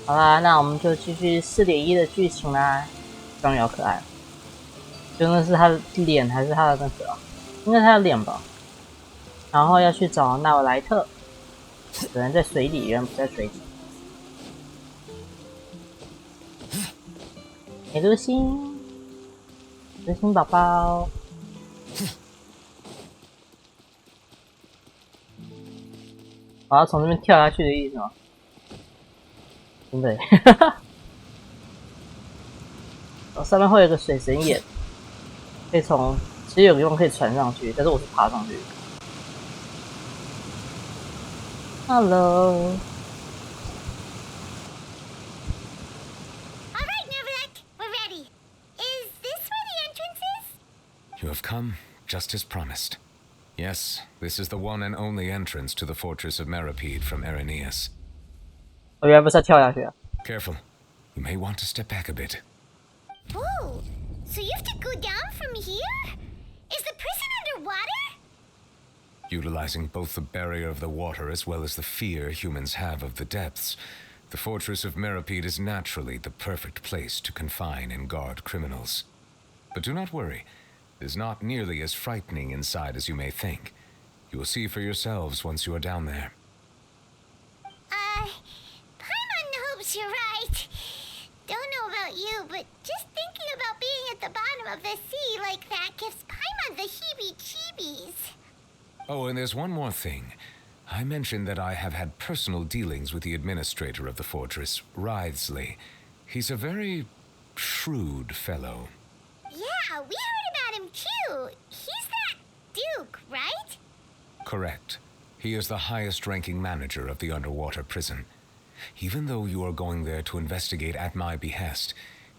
好啦，那我们就继续4.1的剧情啦。双鱼好可爱，就那是他的脸还是他的那个、啊？应该是他的脸吧。然后要去找纳瓦莱特，可能在水里，原来不在水里。美露星，流星宝宝。我要从这边跳下去的意思吗？真的，上面会有个水神眼，可以从，其实有个地方可以传上去，但是我是爬上去。Hello。All right, Nervalek, we're ready. Is this where the entrance is? You have come just as promised. Yes, this is the one and only entrance to the fortress of Meripede from Erineus. 我原来不是要跳下去啊。Careful. You may want to step back a bit. Whoa, so you have to go down from here? Is the prison underwater? Utilizing both the barrier of the water as well as the fear humans have of the depths, the fortress of Meripede is naturally the perfect place to confine and guard criminals. But do not worry. It is not nearly as frightening inside as you may think. You will see for yourselves once you are down there. Paimon hopes you're right. Don't know about you, but just thinking about being at the bottom of the sea like that gives Paimon the heebie-jeebies. Oh, and there's one more thing. I mentioned that I have had personal dealings with the administrator of the fortress, Wriothesley. He's a very shrewd fellow. Yeah, we heard about him too. He's that Duke, right? Correct. He is the highest-ranking manager of the underwater prison. Even though you are going there to investigate at my behest,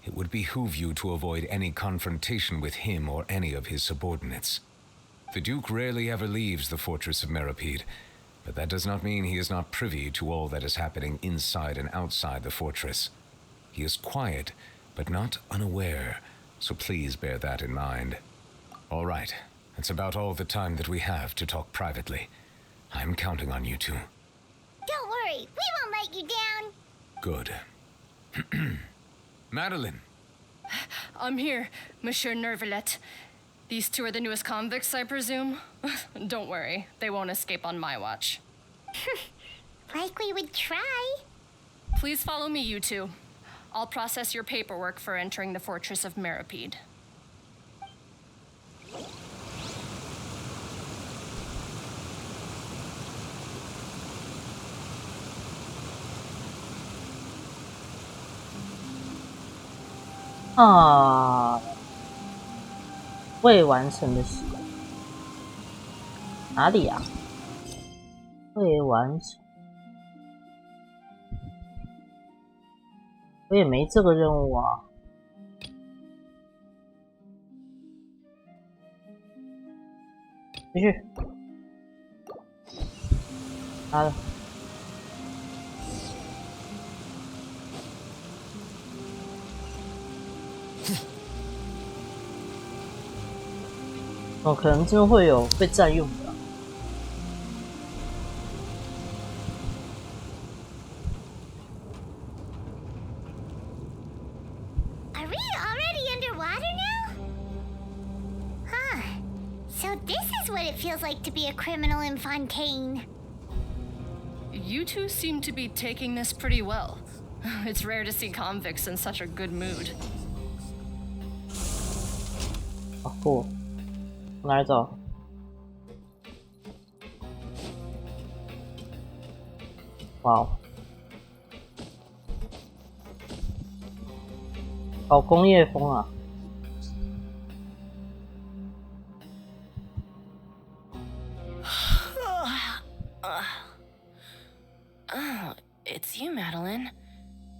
it would behoove you to avoid any confrontation with him or any of his subordinates. The Duke rarely ever leaves the fortress of Meripede, but that does not mean he is not privy to all that is happening inside and outside the fortress. He is quiet, but not unaware, so please bear that in mind. All right, that's about all the time that we have to talk privately. I'm counting on you two. Don't worry, we won't let you down. Good. Madeline! I'm here, Monsieur Nervalet. These two are the newest convicts, I presume? Don't worry, they won't escape on my watch. Like we would try. Please follow me, you two. I'll process your paperwork for entering the fortress of Meripede. Ah. 未完成的习惯哪里啊？未完成，我也没这个任务啊。继续，好了。哦，可能真的会有被占用的。Are we already underwater now? Huh. So this is what it feels like to be a criminal in Fontaine. You two seem to be taking this pretty well. It's rare to see convicts in such a good mood. 好酷，往哪里走？哇哦，好工业风啊！Oh, it's you, Madeline.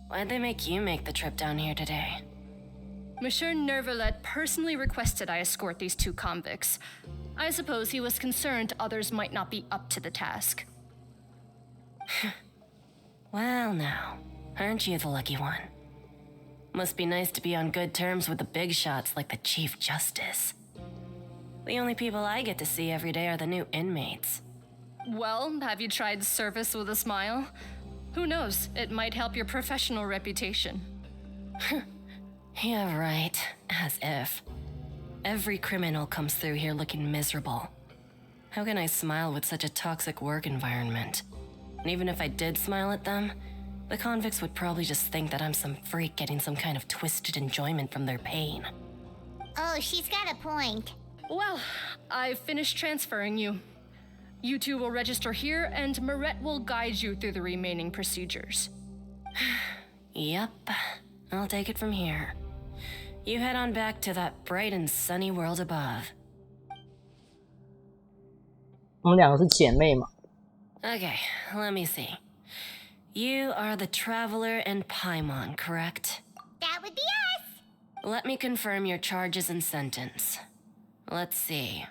Why'd they make you make the trip down here today? Monsieur Nervalet personally requested I escort these two convicts. I suppose he was concerned others might not be up to the task. Well, now, aren't you the lucky one? Must be nice to be on good terms with the big shots like the Chief Justice. The only people I get to see every day are the new inmates. Well, have you tried service with a smile? Who knows? It might help your professional reputation. Yeah, right. As if. Every criminal comes through here looking miserable. How can I smile with such a toxic work environment? And even if I did smile at them, the convicts would probably just think that I'm some freak getting some kind of twisted enjoyment from their pain. Oh, she's got a point. Well, I've finished transferring you. You two will register here, and Marette will guide you through the remaining procedures. Yep, I'll take it from here. You head on back to that bright and sunny world above. 我们两个是姐妹嘛？ Okay, let me see. You are the Traveler and Paimon, correct? That would be us. Let me confirm your charges and sentence. Let's see.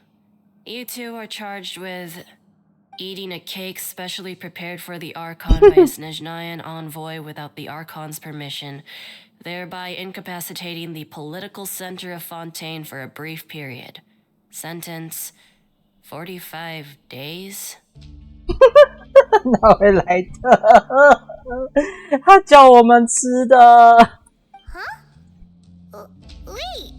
You two are charged with eating a cake specially prepared for the Archon by a Snezhnayan envoy without the Archon's permission, thereby incapacitating the political center of Fontaine for a brief period. Sentence: 45 days? 哪会来的？他叫我们吃的。 Wait,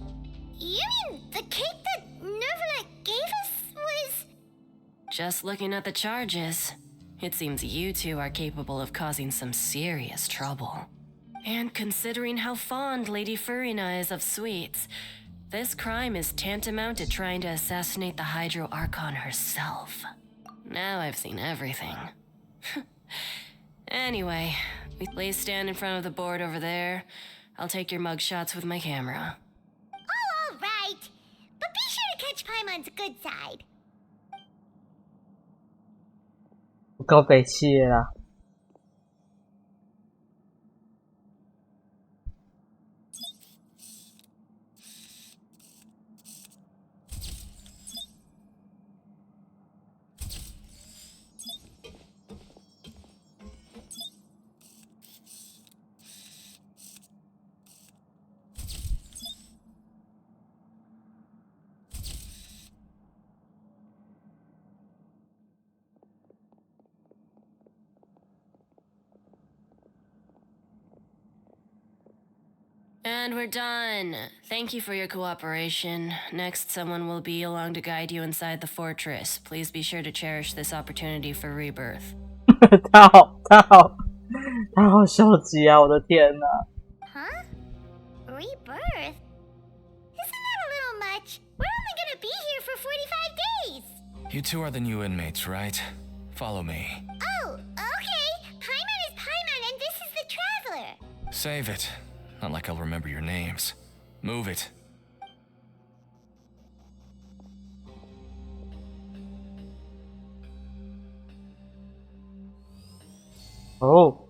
you mean the cake that Nervalet gave us was... Just looking at the charges, it seems you two are capable of causing some serious trouble. And considering how fond Lady Furina is of sweets, this crime is tantamount to trying to assassinate the Hydro Archon herself. Now I've seen everything. Anyway, please stand in front of the board over there. I'll take your mugshots with my camera. Oh, all right. But be sure to catch Paimon's good side. 不够北气啦！And we're done. Thank you for your cooperation. Next, someone will be along to guide you inside the fortress. Please be sure to cherish this opportunity for rebirth. 他好消极啊！我的天哪！ Huh? Rebirth? Isn't that a little much? We're only gonna be here for 45 days. You two are the new inmates, right? Follow me. Oh, okay. Paimon is Paimon and this is the Traveler. Save it. Not like I'll remember your names. Move it. Oh.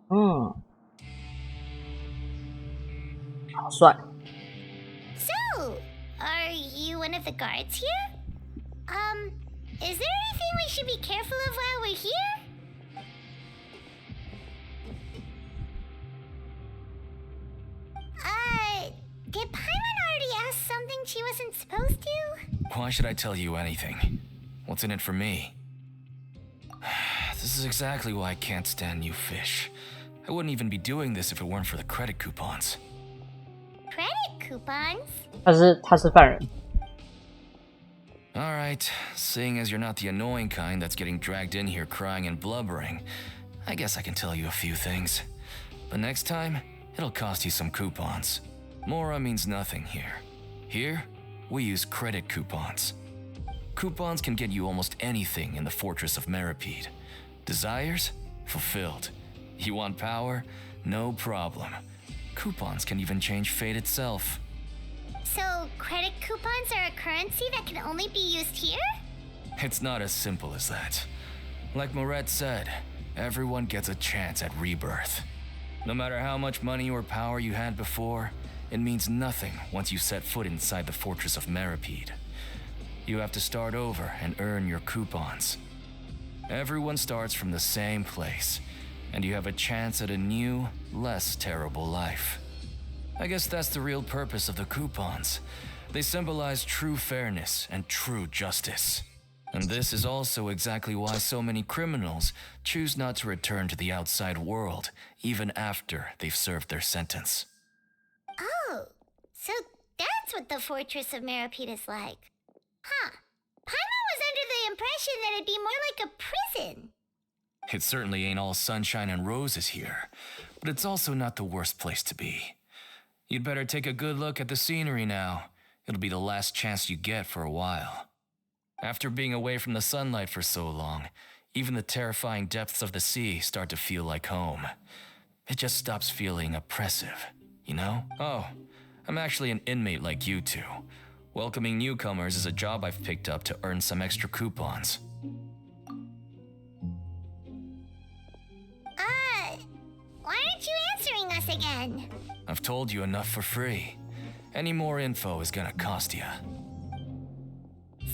Hmm. 好帅。 So, are you one of the guards here? Is there anything we should be careful of while we're here? Did Paimon already ask something she wasn't supposed to? Why should I tell you anything? What's in it for me? This is exactly why I can't stand you fish. I wouldn't even be doing this if it weren't for the credit coupons. Credit coupons? 他是犯人。 Alright, seeing as you're not the annoying kind that's getting dragged in here crying and blubbering, I guess I can tell you a few things. But next time, it'll cost you some coupons. Mora means nothing here. Here, we use credit coupons. Coupons can get you almost anything in the Fortress of Meripede. Desires? Fulfilled. You want power? No problem. Coupons can even change fate itself. So, credit coupons are a currency that can only be used here? It's not as simple as that. Like Marette said, everyone gets a chance at rebirth. No matter how much money or power you had before, it means nothing once you set foot inside the fortress of Meripede. You have to start over and earn your coupons. Everyone starts from the same place, and you have a chance at a new, less terrible life. I guess that's the real purpose of the coupons. They symbolize true fairness and true justice. And this is also exactly why so many criminals choose not to return to the outside world, even after they've served their sentence. Oh, so that's what the Fortress of Meripede is like. Huh. Paimon was under the impression that it'd be more like a prison. It certainly ain't all sunshine and roses here, but it's also not the worst place to be. You'd better take a good look at the scenery now. It'll be the last chance you get for a while. After being away from the sunlight for so long, even the terrifying depths of the sea start to feel like home. It just stops feeling oppressive, you know? Oh, I'm actually an inmate like you two. Welcoming newcomers is a job I've picked up to earn some extra coupons. Why aren't you answering us again? I've told you enough for free. Any more info is gonna cost you.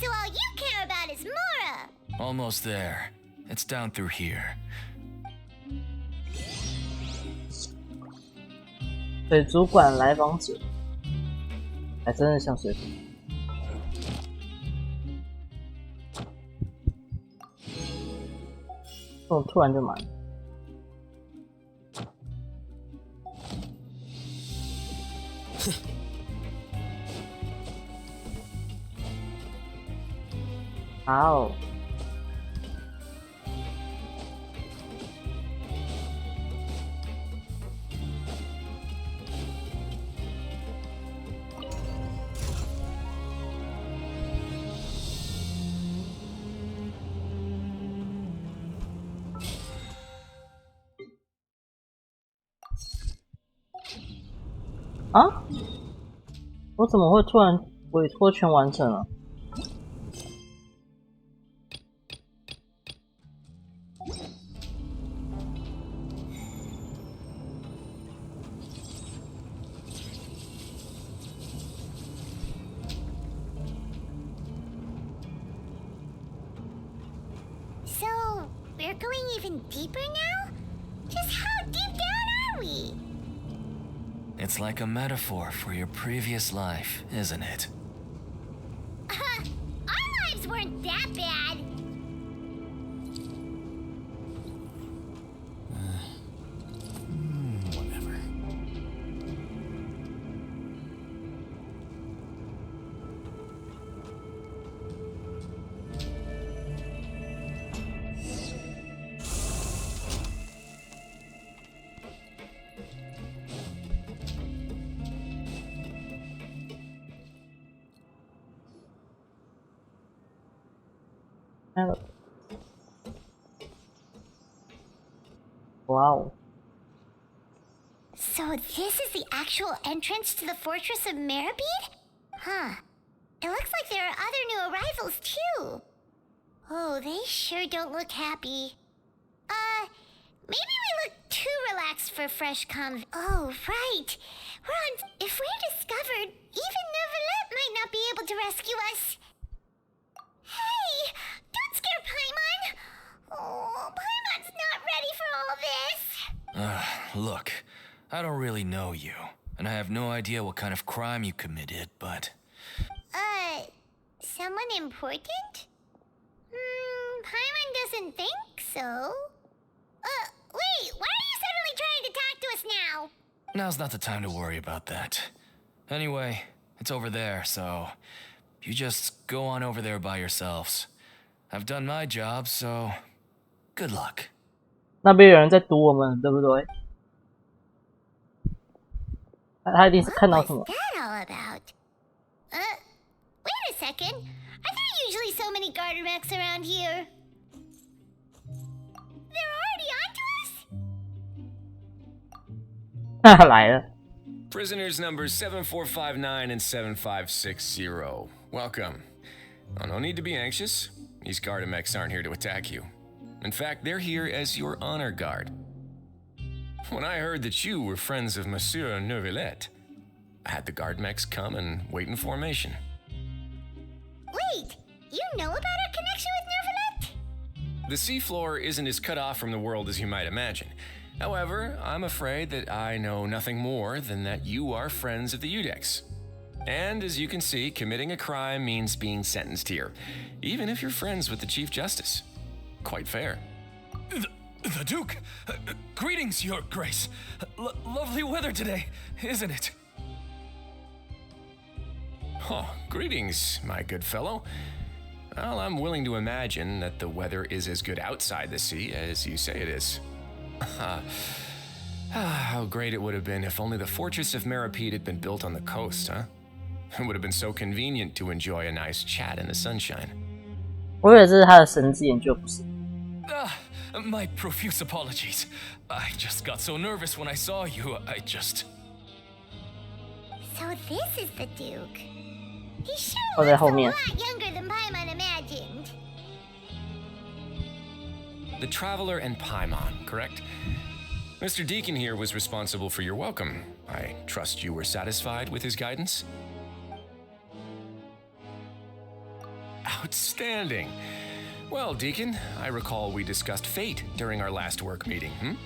So all you care about is Mora! Almost there. It's down through here. 水族馆来访者，还真的像水族。哦，突然就满了。好。啊？我怎么会突然委托权完成了？So, we're going even deeper now? Just how deep down are we? It's like a metaphor for your previous life, isn't it? Our lives weren't that bad. Whatever. Wow. So this is the actual entrance to the Fortress of Meripede? Huh. It looks like there are other new arrivals too. Oh, they sure don't look happy. Maybe we look too relaxed for fresh Oh, right. If we're discovered, even Neuvillette might not be able to rescue us. Hey! Don't scare Paimon! Oh, Paimon's not ready for all this. Look, I don't really know you, and I have no idea what kind of crime you committed, but... Someone important? Paimon doesn't think so. Wait, why are you suddenly trying to talk to us now? Now's not the time to worry about that. Anyway, it's over there, so... You just go on over there by yourselves. I've done my job, so... Good luck. 那边有人在堵我们，对不对？他一定是看到什么。 What's that all about? Wait a second. Are there usually so many garter mechs around here? They're already onto us? 哈哈，来了。 Prisoners numbers 7459 and 7560. Welcome. Oh, no need to be anxious. These Gardamex aren't here to attack you. In fact, they're here as your honor guard. When I heard that you were friends of Monsieur Neuvillette, I had the guard mechs come and wait in formation. Wait, you know about our connection with Neuvillette? The seafloor isn't as cut off from the world as you might imagine. However, I'm afraid that I know nothing more than that you are friends of the Udex. And as you can see, committing a crime means being sentenced here, even if you're friends with the Chief Justice. Quite fair. The Duke! Greetings, Your Grace. Lovely weather today, isn't it? Oh, greetings, my good fellow. Well, I'm willing to imagine that the weather is as good outside the sea as you say it is. How great it would have been if only the Fortress of Meripede had been built on the coast, huh? It would have been so convenient to enjoy a nice chat in the sunshine. 我以为这是他的神之眼，就不是。My profuse apologies. I just got so nervous when I saw you, I just... So this is the Duke. He sure 我在 looks 后 a 面。 lot younger than Paimon imagined. The Traveler and Paimon, correct? Mr. Deacon here was responsible for your welcome. I trust you were satisfied with his guidance? Outstanding. Well, Deacon, I recall we discussed fate during our last work meeting,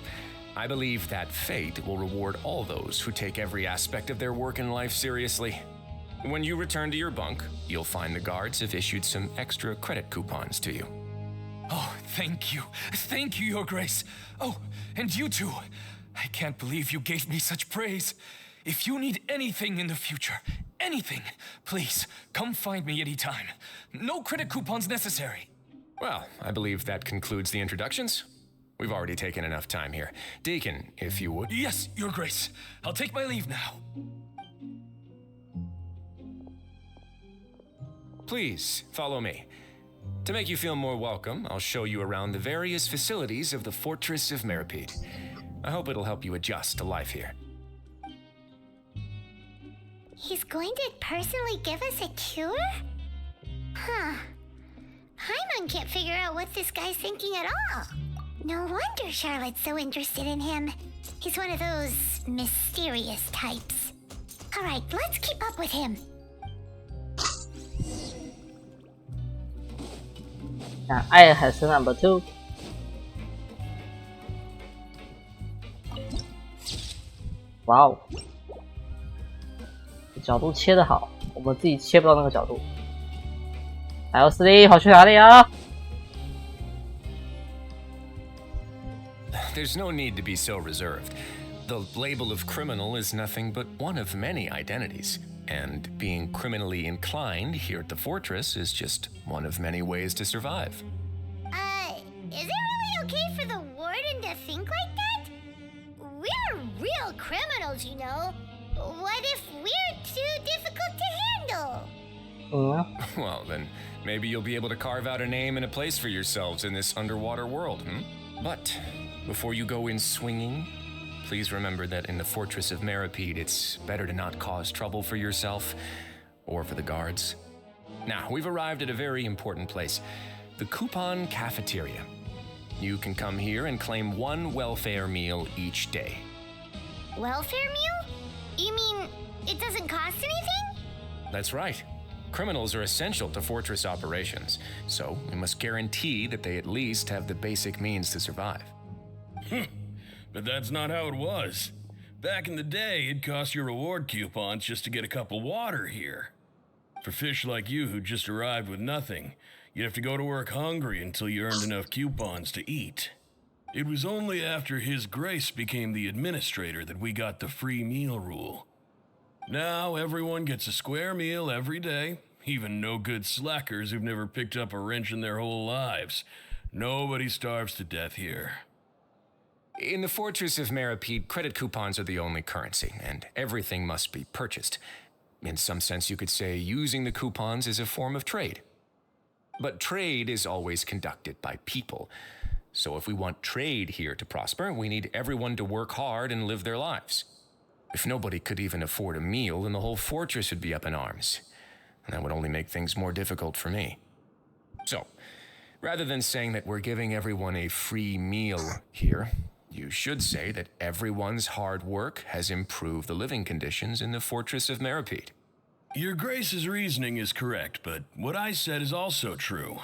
I believe that fate will reward all those who take every aspect of their work in life seriously. When you return to your bunk, you'll find the guards have issued some extra credit coupons to you. Oh, thank you. Thank you, Your Grace. Oh, and you too. I can't believe you gave me such praise. If you need anything in the future, anything, please, come find me anytime. No credit coupons necessary. Well, I believe that concludes the introductions. We've already taken enough time here. Deacon, if you would. Yes, Your Grace. I'll take my leave now. Please, follow me. To make you feel more welcome, I'll show you around the various facilities of the Fortress of Meripede. I hope it'll help you adjust to life here. He's going to personally give us a cure? Huh. Paimon can't figure out what this guy's thinking at all. No wonder Charlotte's so interested in him. He's one of those mysterious types. Alright, let's keep up with him. I has number 2。哇哦，角度切得好，我们自己切不到那个角度。还有3D跑去哪里啊？ There's no need to be so reserved. The label of criminal is nothing but one of many identities. And being criminally inclined here at the fortress is just one of many ways to survive. Is it really okay for the warden to think like that? We're real criminals, you know. What if we're too difficult to handle? Well, then maybe you'll be able to carve out a name and a place for yourselves in this underwater world, But before you go in swinging, please remember that in the Fortress of Meripede, it's better to not cause trouble for yourself or for the guards. Now, we've arrived at a very important place, the Coupon Cafeteria. You can come here and claim one welfare meal each day. Welfare meal? You mean it doesn't cost anything? That's right. Criminals are essential to Fortress operations, so we must guarantee that they at least have the basic means to survive. But that's not how it was. Back in the day, it cost your reward coupons just to get a cup of water here. For fish like you who just arrived with nothing, you'd have to go to work hungry until you earned enough coupons to eat. It was only after His Grace became the administrator that we got the free meal rule. Now everyone gets a square meal every day, even no-good slackers who've never picked up a wrench in their whole lives. Nobody starves to death here. In the Fortress of Meripede, credit coupons are the only currency, and everything must be purchased. In some sense, you could say using the coupons is a form of trade. But trade is always conducted by people. So if we want trade here to prosper, we need everyone to work hard and live their lives. If nobody could even afford a meal, then the whole fortress would be up in arms. And that would only make things more difficult for me. So, Rather than saying that we're giving everyone a free meal here, you should say that everyone's hard work has improved the living conditions in the Fortress of Meripede. Your Grace's reasoning is correct, but what I said is also true.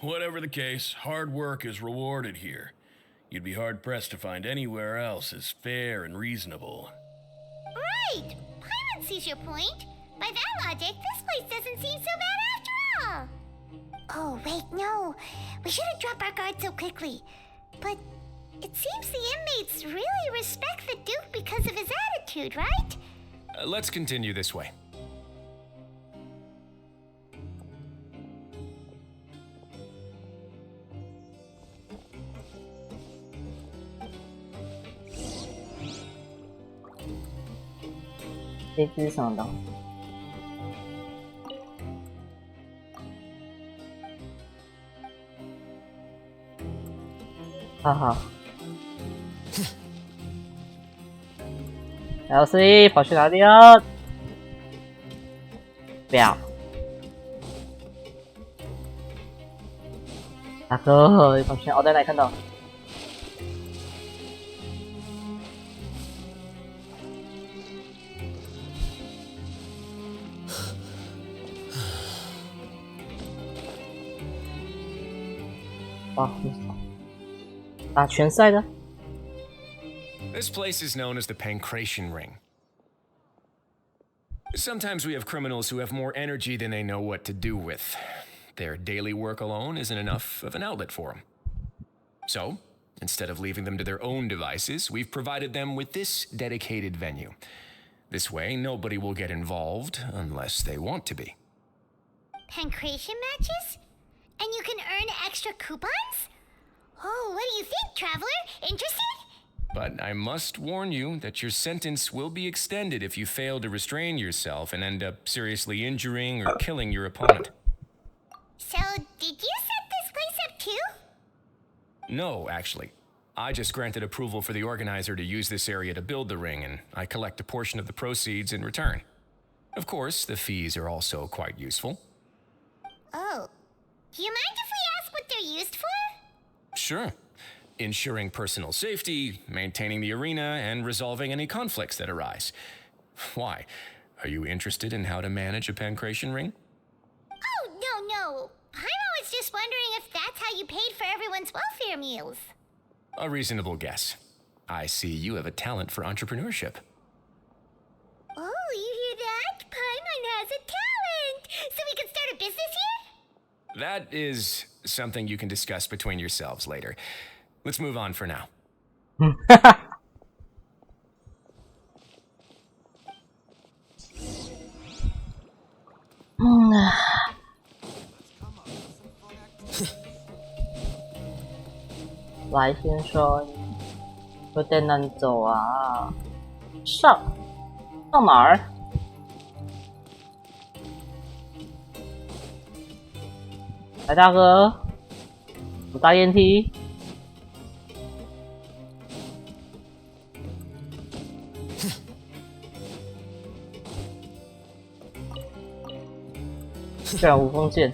Whatever the case, hard work is rewarded here. You'd be hard-pressed to find anywhere else as fair and reasonable. Right! Paimon sees your point. By that logic, this place doesn't seem so bad after all. Oh, wait, no. We shouldn't drop our guard so quickly. But it seems the inmates really respect the Duke because of his attitude, right? Let's continue this way.这只是什么东西？哈哈。LC 跑去哪里了？不要。大哥，抱歉，我在哪里看到？哇，打拳赛的。 This place is known as the Pancration Ring. Sometimes we have criminals who have more energy than they know what to do with. Their daily work alone isn't enough of an outlet for them. So, instead of leaving them to their own devices, we've provided them with this dedicated venue. This way, nobody will get involved unless they want to be. Pancration matches? And you can earn extra coupons? Oh, what do you think, Traveler? Interested? But I must warn you that your sentence will be extended if you fail to restrain yourself and end up seriously injuring or killing your opponent. So, did you set this place up too? No, actually. I just granted approval for the organizer to use this area to build the ring, and I collect a portion of the proceeds in return. Of course, the fees are also quite useful. Oh. Do you mind if we ask what they're used for? Sure. Ensuring personal safety, maintaining the arena, and resolving any conflicts that arise. Why? Are you interested in how to manage a pancration ring? Oh, no. Paimon was just wondering if that's how you paid for everyone's welfare meals. A reasonable guess. I see you have a talent for entrepreneurship. Oh, you hear that? Paimon has a talent! So we can start a business here? That is something you can discuss between yourselves later. Let's move on for now. 来先生，有点难走啊。上哪儿？来，大哥，有搭电梯。居然无锋剑。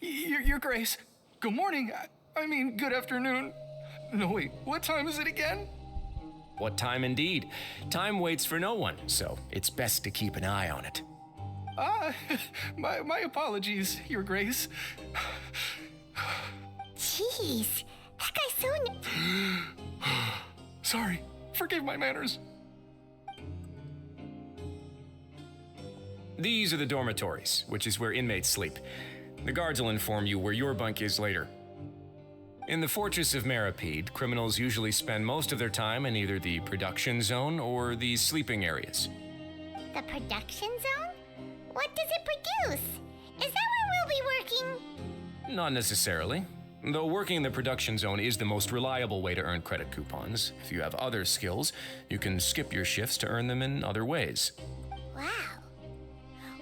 Your Grace. Good morning. I mean, good afternoon. No, wait, what time is it again? What time indeed? Time waits for no one, so it's best to keep an eye on it. My apologies, Your Grace. Jeez, that guy's so. Sorry, forgive my manners. These are the dormitories, which is where inmates sleep. The guards will inform you where your bunk is later. In the Fortress of Meripede, criminals usually spend most of their time in either the production zone or the sleeping areas. The production zone? What does it produce? Is that where we'll be working? Not necessarily. Though working in the production zone is the most reliable way to earn credit coupons, if you have other skills, you can skip your shifts to earn them in other ways. Wow.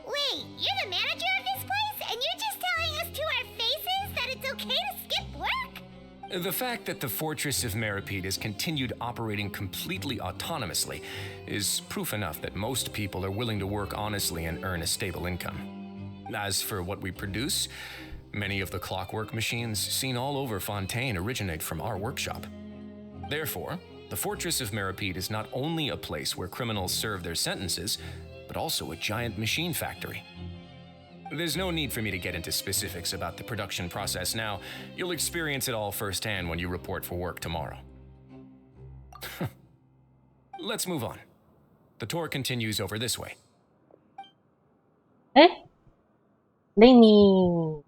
Wait, you're the manager of this place, and you're just telling us to our faces that it's okay to skip work? The fact that the Fortress of Meripede has continued operating completely autonomously is proof enough that most people are willing to work honestly and earn a stable income. As for what we produce, many of the clockwork machines seen all over Fontaine originate from our workshop. Therefore, the Fortress of Meripede is not only a place where criminals serve their sentences, but also a giant machine factory. There's no need for me to get into specifics about the production process now. You'll experience it all firsthand when you report for work tomorrow. Let's move on. The tour continues over this way. 哎，令你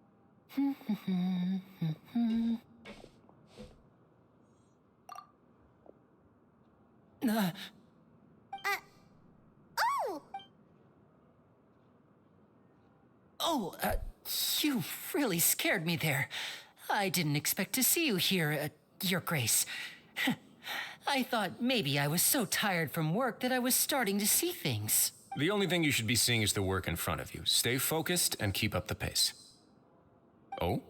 Oh! Oh, you really scared me there. I didn't expect to see you here, Your Grace. I thought maybe I was so tired from work that I was starting to see things. The only thing you should be seeing is the work in front of you. Stay focused and keep up the pace. Oh?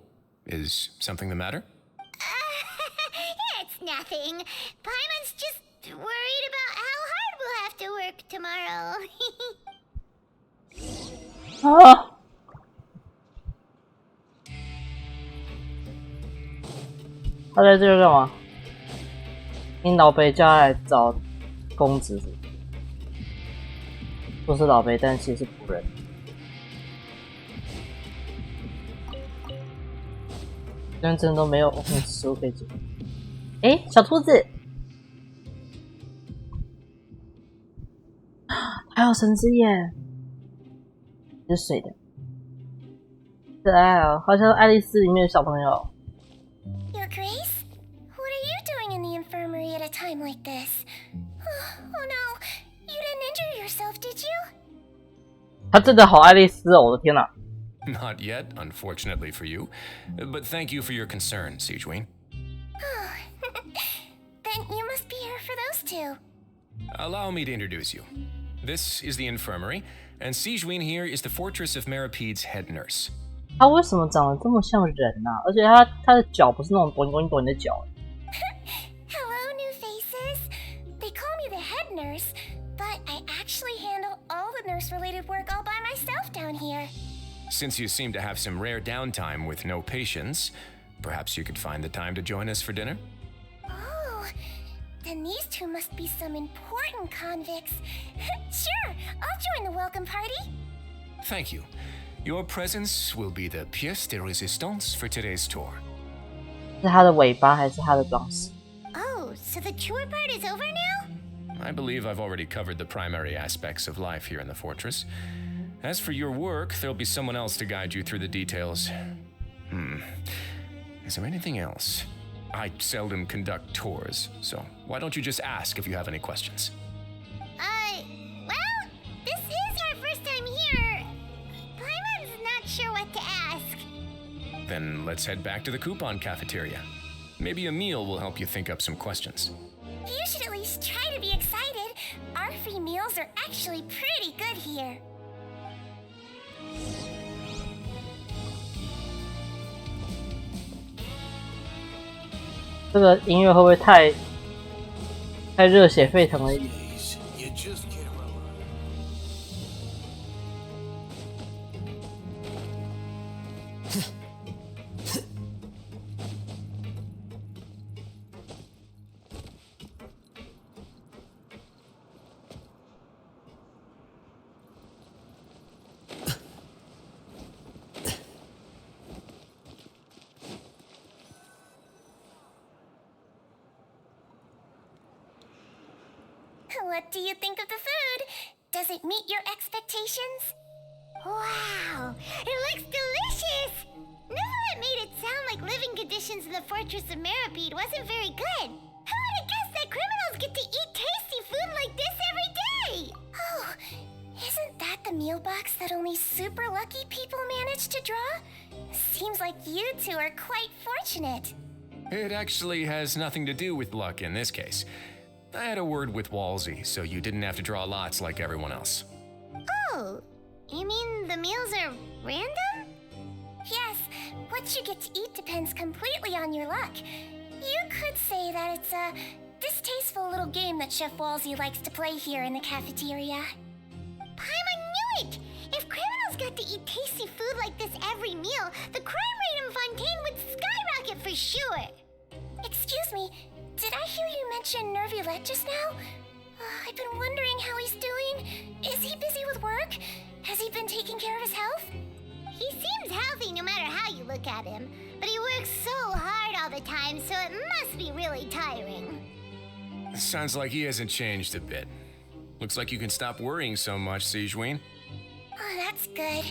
Is something the matter? It's nothing. Paimon's just worried about how hard we'll have to work tomorrow. 啊！他在这个干嘛？你老北叫他来找公子，不是老北，但其实是仆人。认真都没有食物可以吃。哎，小兔子，还有绳子耶，是水的，可爱哦，好像爱丽丝里面的小朋友。 Your Grace? What are you doing in the infirmary at a time like this? Oh no, you didn't injure yourself, did you? 他真的好爱丽丝哦，我的天哪！ Not yet, unfortunately for you. But thank you for your concern, Sigewin. Then you must be here for those two. Allow me to introduce you. This is the infirmary, and Sigewin here is the Fortress of Meripede's head nurse. 他为什么长得这么像人啊？而且他的脚不是那种短短短的脚。Hello, new faces. They call me the head nurse, but I actually handle all the nurse-related work all by myself down here. Since you seem to have some rare downtime with no patients, perhaps you could find the time to join us for dinner? Oh, then these two must be some important convicts. Sure, I'll join the welcome party. Thank you. Your presence will be the pièce de résistance for today's tour. 是他的尾巴还是他的装饰？ Oh, so the tour part is over now? I believe I've already covered the primary aspects of life here in the fortress. As for your work, there'll be someone else to guide you through the details. Is there anything else? I seldom conduct tours, so why don't you just ask if you have any questions? Well, this is our first time here. Paimon's not sure what to ask. Then let's head back to the coupon cafeteria. Maybe a meal will help you think up some questions. You should at least try to be excited. Our free meals are actually pretty good here. 这个音乐会不会太热血沸腾了一点？ You just can't rely. What do you think of the food? Does it meet your expectations? Wow, it looks delicious! Neverlet made it sound like living conditions in the Fortress of Meripede wasn't very good. Who would have guessed that criminals get to eat tasty food like this every day? Oh, isn't that the meal box that only super lucky people manage to draw? Seems like you two are quite fortunate. It actually has nothing to do with luck in this case. I had a word with Walsey, so you didn't have to draw lots like everyone else. Oh, you mean the meals are random? Yes, what you get to eat depends completely on your luck. You could say that it's a distasteful little game that Chef Walsey likes to play here in the cafeteria. Paimon knew it! If criminals got to eat tasty food like this every meal, the crime rate in Fontaine would skyrocket for sure! Excuse me, did I hear you mention Nervulette just now? I've been wondering how he's doing. Is he busy with work? Has he been taking care of his health? He seems healthy no matter how you look at him, but he works so hard all the time, so it must be really tiring. Sounds like he hasn't changed a bit. Looks like you can stop worrying so much, Sigewinne. Oh, that's good.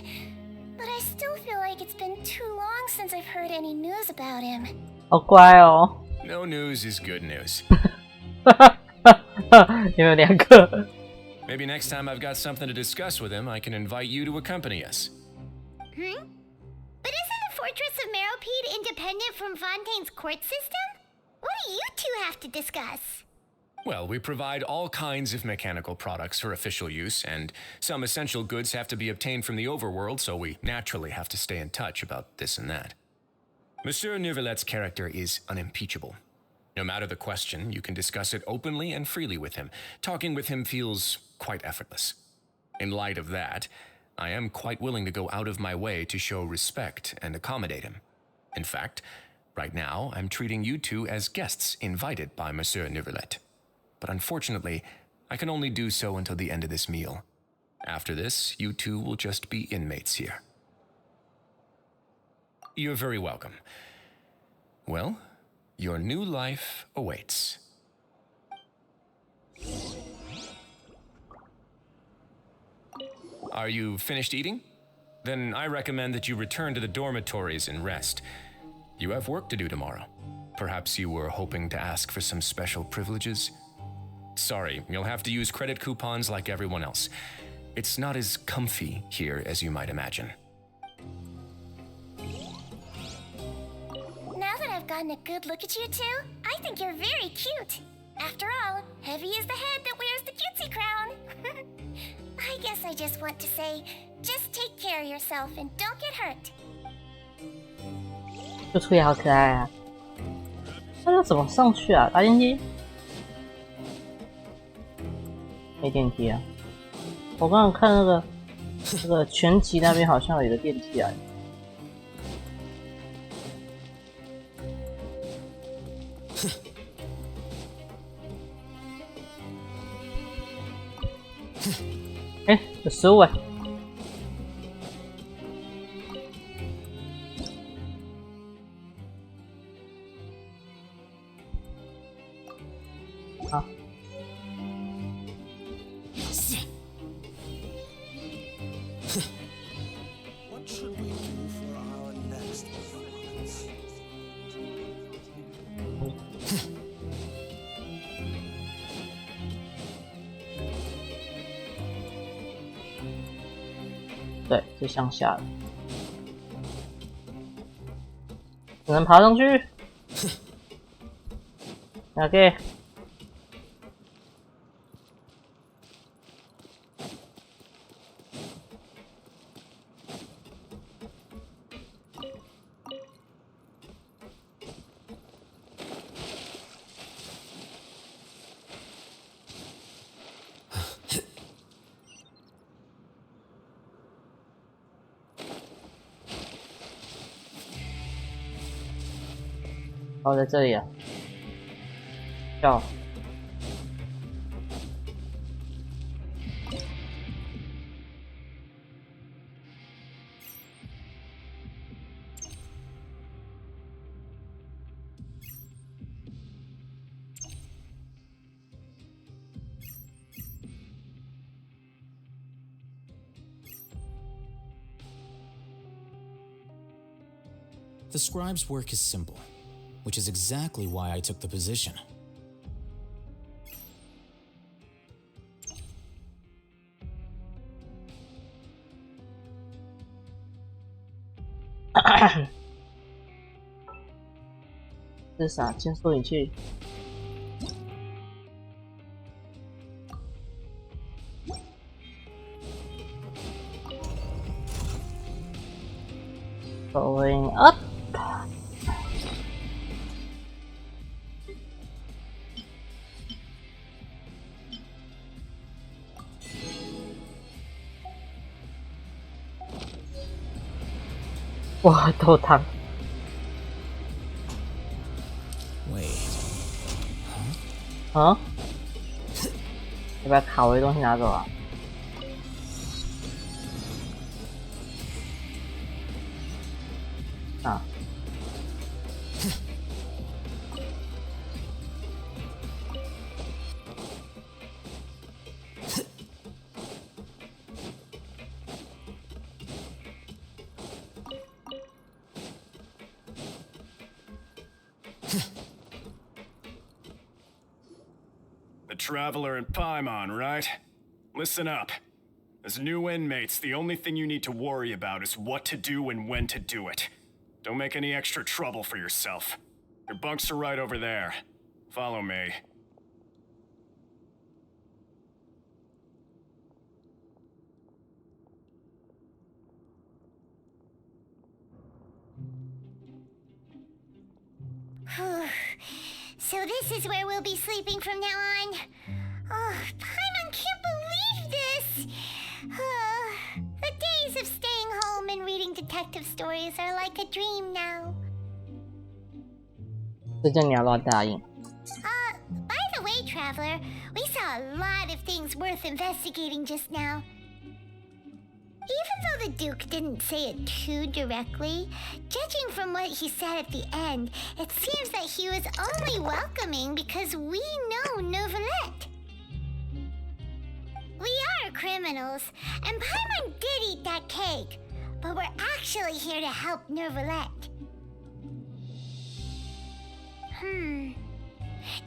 But I still feel like it's been too long since I've heard any news about him. 好乖哦。 No news is good news. 你们两个。 Maybe next time I've got something to discuss with him, I can invite you to accompany us. But isn't the Fortress of Meropide independent from Fontaine's court system? What do you two have to discuss? Well, we provide all kinds of mechanical products for official use, and some essential goods have to be obtained from the overworld, so we naturally have to stay in touch about this and that. Monsieur Nervulet's character is unimpeachable. No matter the question, you can discuss it openly and freely with him. Talking with him feels quite effortless. In light of that, I am quite willing to go out of my way to show respect and accommodate him. In fact, right now, I'm treating you two as guests invited by Monsieur Nervulet. But unfortunately, I can only do so until the end of this meal. After this, you two will just be inmates here. You're very welcome. Well, your new life awaits. Are you finished eating? Then I recommend that you return to the dormitories and rest. You have work to do tomorrow. Perhaps you were hoping to ask for some special privileges? Sorry, you'll have to use credit coupons like everyone else. It's not as comfy here as you might imagine. Now that I've gotten a good look at you two, I think you're very cute. After all, Heavy is the head that wears the cutesy crown. I guess I just want to say, just take care of yourself and don't get hurt. 这兔也好可爱啊！那要怎么上去啊？搭电梯？没电梯啊！我刚刚看那个全集那边好像有一个电梯啊。哎，有食物哎！好。What should we do for our next performance? 对，是向下的，只能爬上去。OK。哦，在这里啊！跳。the scribe's work is simple, which is exactly why I took the position.这是啥？金属仪器。Going up. Wow, 头疼。Wait. 啊？要把卡位东西拿走啊？啊。The Traveler and Paimon, right? Listen up. As new inmates, the only thing you need to worry about is what to do and when to do it. Don't make any extra trouble for yourself. Your bunks are right over there. Follow me. So this is where we'll be sleeping from now on. Oh, Paimon can't believe this. The days of staying home and reading detective stories are like a dream now. 这叫你要乱答应。 By the way, Traveler, we saw a lot of things worth investigating just now. Even though the Duke didn't say it too directly, judging from what he said at the end, it seems that he was only welcoming because we know Neuvillette. We are criminals, and Paimon did eat that cake, but we're actually here to help Neuvillette. Is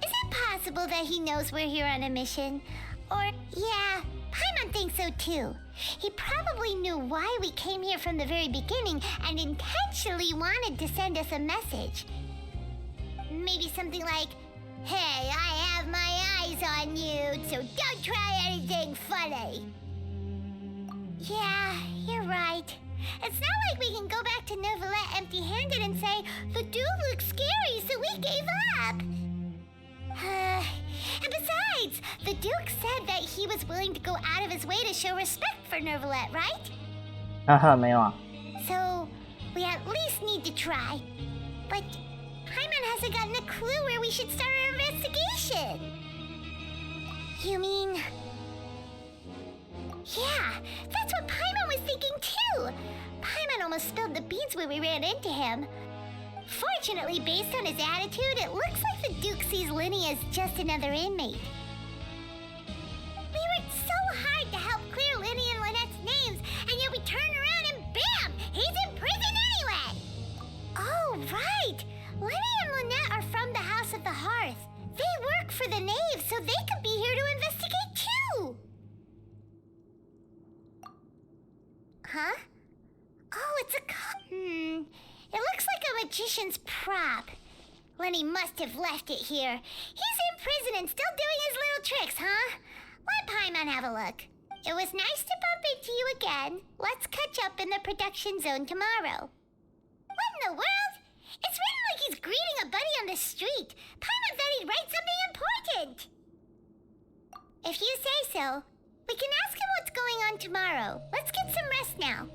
it possible that he knows we're here on a mission? Or, yeah, Paimon thinks so too. He probably knew why we came here from the very beginning and intentionally wanted to send us a message. Maybe something like, "Hey, I have my eyes on you, so don't try anything funny." Yeah, you're right. It's not like we can go back to Neuvillette empty-handed and say, "The dude looks scary, so we gave up." And besides, the Duke said that he was willing to go out of his way to show respect for Neuvillette, right? 没有啊。 So, we at least need to try. But Paimon hasn't gotten a clue where we should start our investigation. You mean... Yeah, that's what Paimon was thinking too. Paimon almost spilled the beans when we ran into him. Fortunately, based on his attitude, it looks like the Duke sees Linny as just another inmate. We worked so hard to help clear Linny and Lynette's names, and yet we turn around and bam! He's in prison anyway! Oh, right! Linny and Lynette are from the House of the Hearth. They work for the Knave, so they could be here to investigate too! Huh? Oh, it's a It looks like a magician's prop. Lenny must have left it here. He's in prison and still doing his little tricks, huh? Let Paimon have a look. It was nice to bump into you again. Let's catch up in the production zone tomorrow. What in the world? It's written like he's greeting a buddy on the street. Paimon thought he'd write something important. If you say so, we can ask him what's going on tomorrow. Let's get some rest now.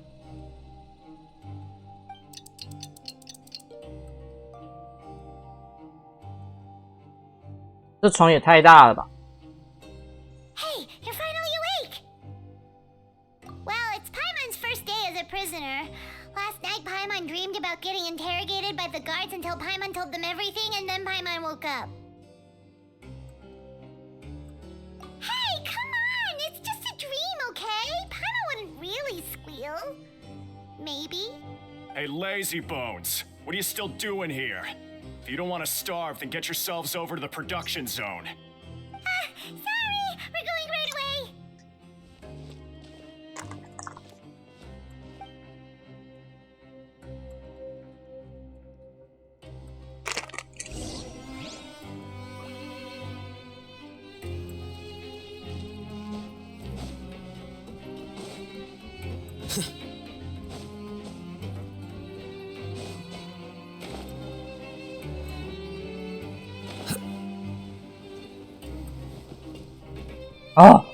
这床也太大了吧！ Hey, you're finally awake! Well, it's Paimon's first day as a prisoner. Last night, Paimon dreamed about getting interrogated by the guards until Paimon told them everything, and then Paimon woke up. Hey, come on! It's just a dream, okay? Paimon wouldn't really squeal. Maybe. Hey, lazy bones. What are you still doing here? If you don't want to starve, then get yourselves over to the production zone. Sorry! We're going right away! Oh.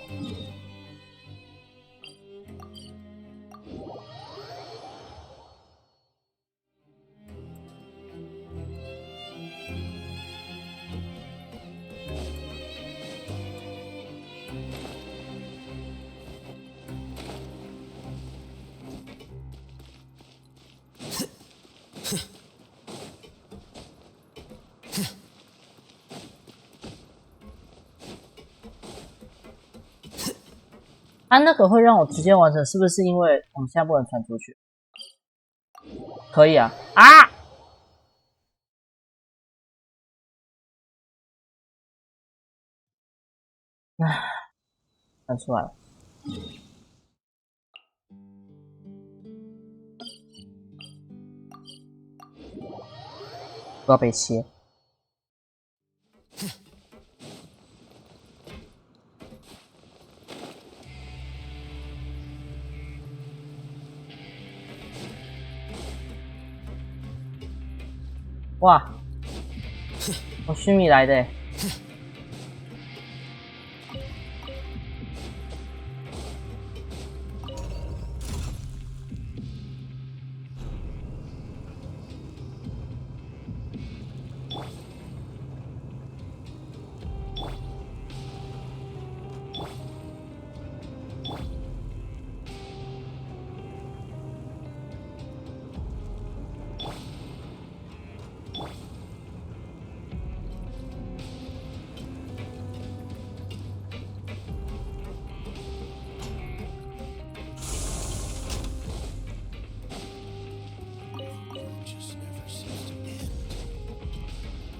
他那个会让我直接完成，是不是因为我们现在不能传出去？可以啊！啊！唉，传出来了。不要被切。哇，我虚米来的。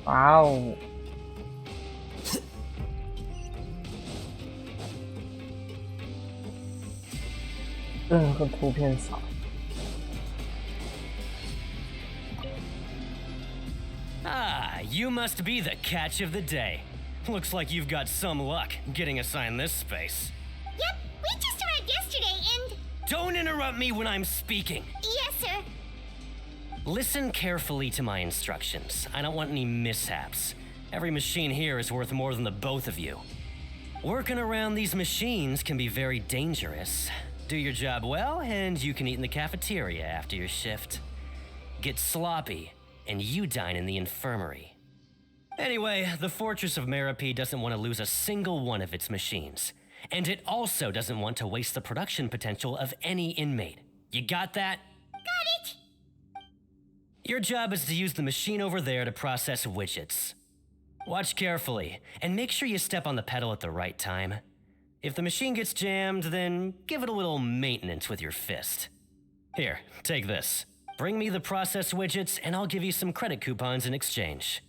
哇哦！任何图片少。Ah, you must be the catch of the day. Looks like you've got some luck getting assigned this space. Yep, we just arrived yesterday and... Don't interrupt me when I'm speaking. Yes, sir. Listen carefully to my instructions. I don't want any mishaps. Every machine here is worth more than the both of you. Working around these machines can be very dangerous. Do your job well, and you can eat in the cafeteria after your shift. Get sloppy, and you dine in the infirmary. Anyway, the Fortress of Meropide doesn't want to lose a single one of its machines. And it also doesn't want to waste the production potential of any inmate. You got that? Got it! Your job is to use the machine over there to process widgets. Watch carefully, and make sure you step on the pedal at the right time. If the machine gets jammed, then give it a little maintenance with your fist. Here, take this. Bring me the process widgets, and I'll give you some credit coupons in exchange.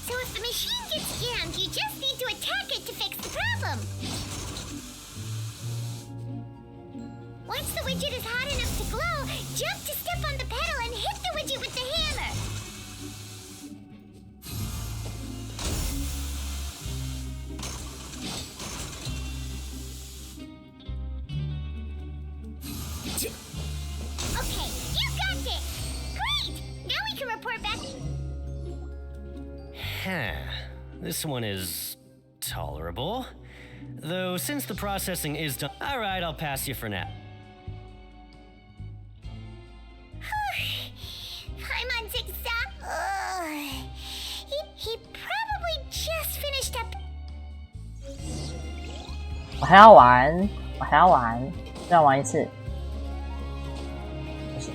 So if the machine gets jammed, you just need to attack it to fix the problem. Once the widget is hot enough to glow, jump to step on the pedal and hit the widget with the hammer. Okay, you got this! Great! Now we can report back. This one is tolerable. Though since the processing is done... Alright, I'll pass you for now. Paimon Zigzag. He probably just finished up. 我还要玩，再玩一次。不行。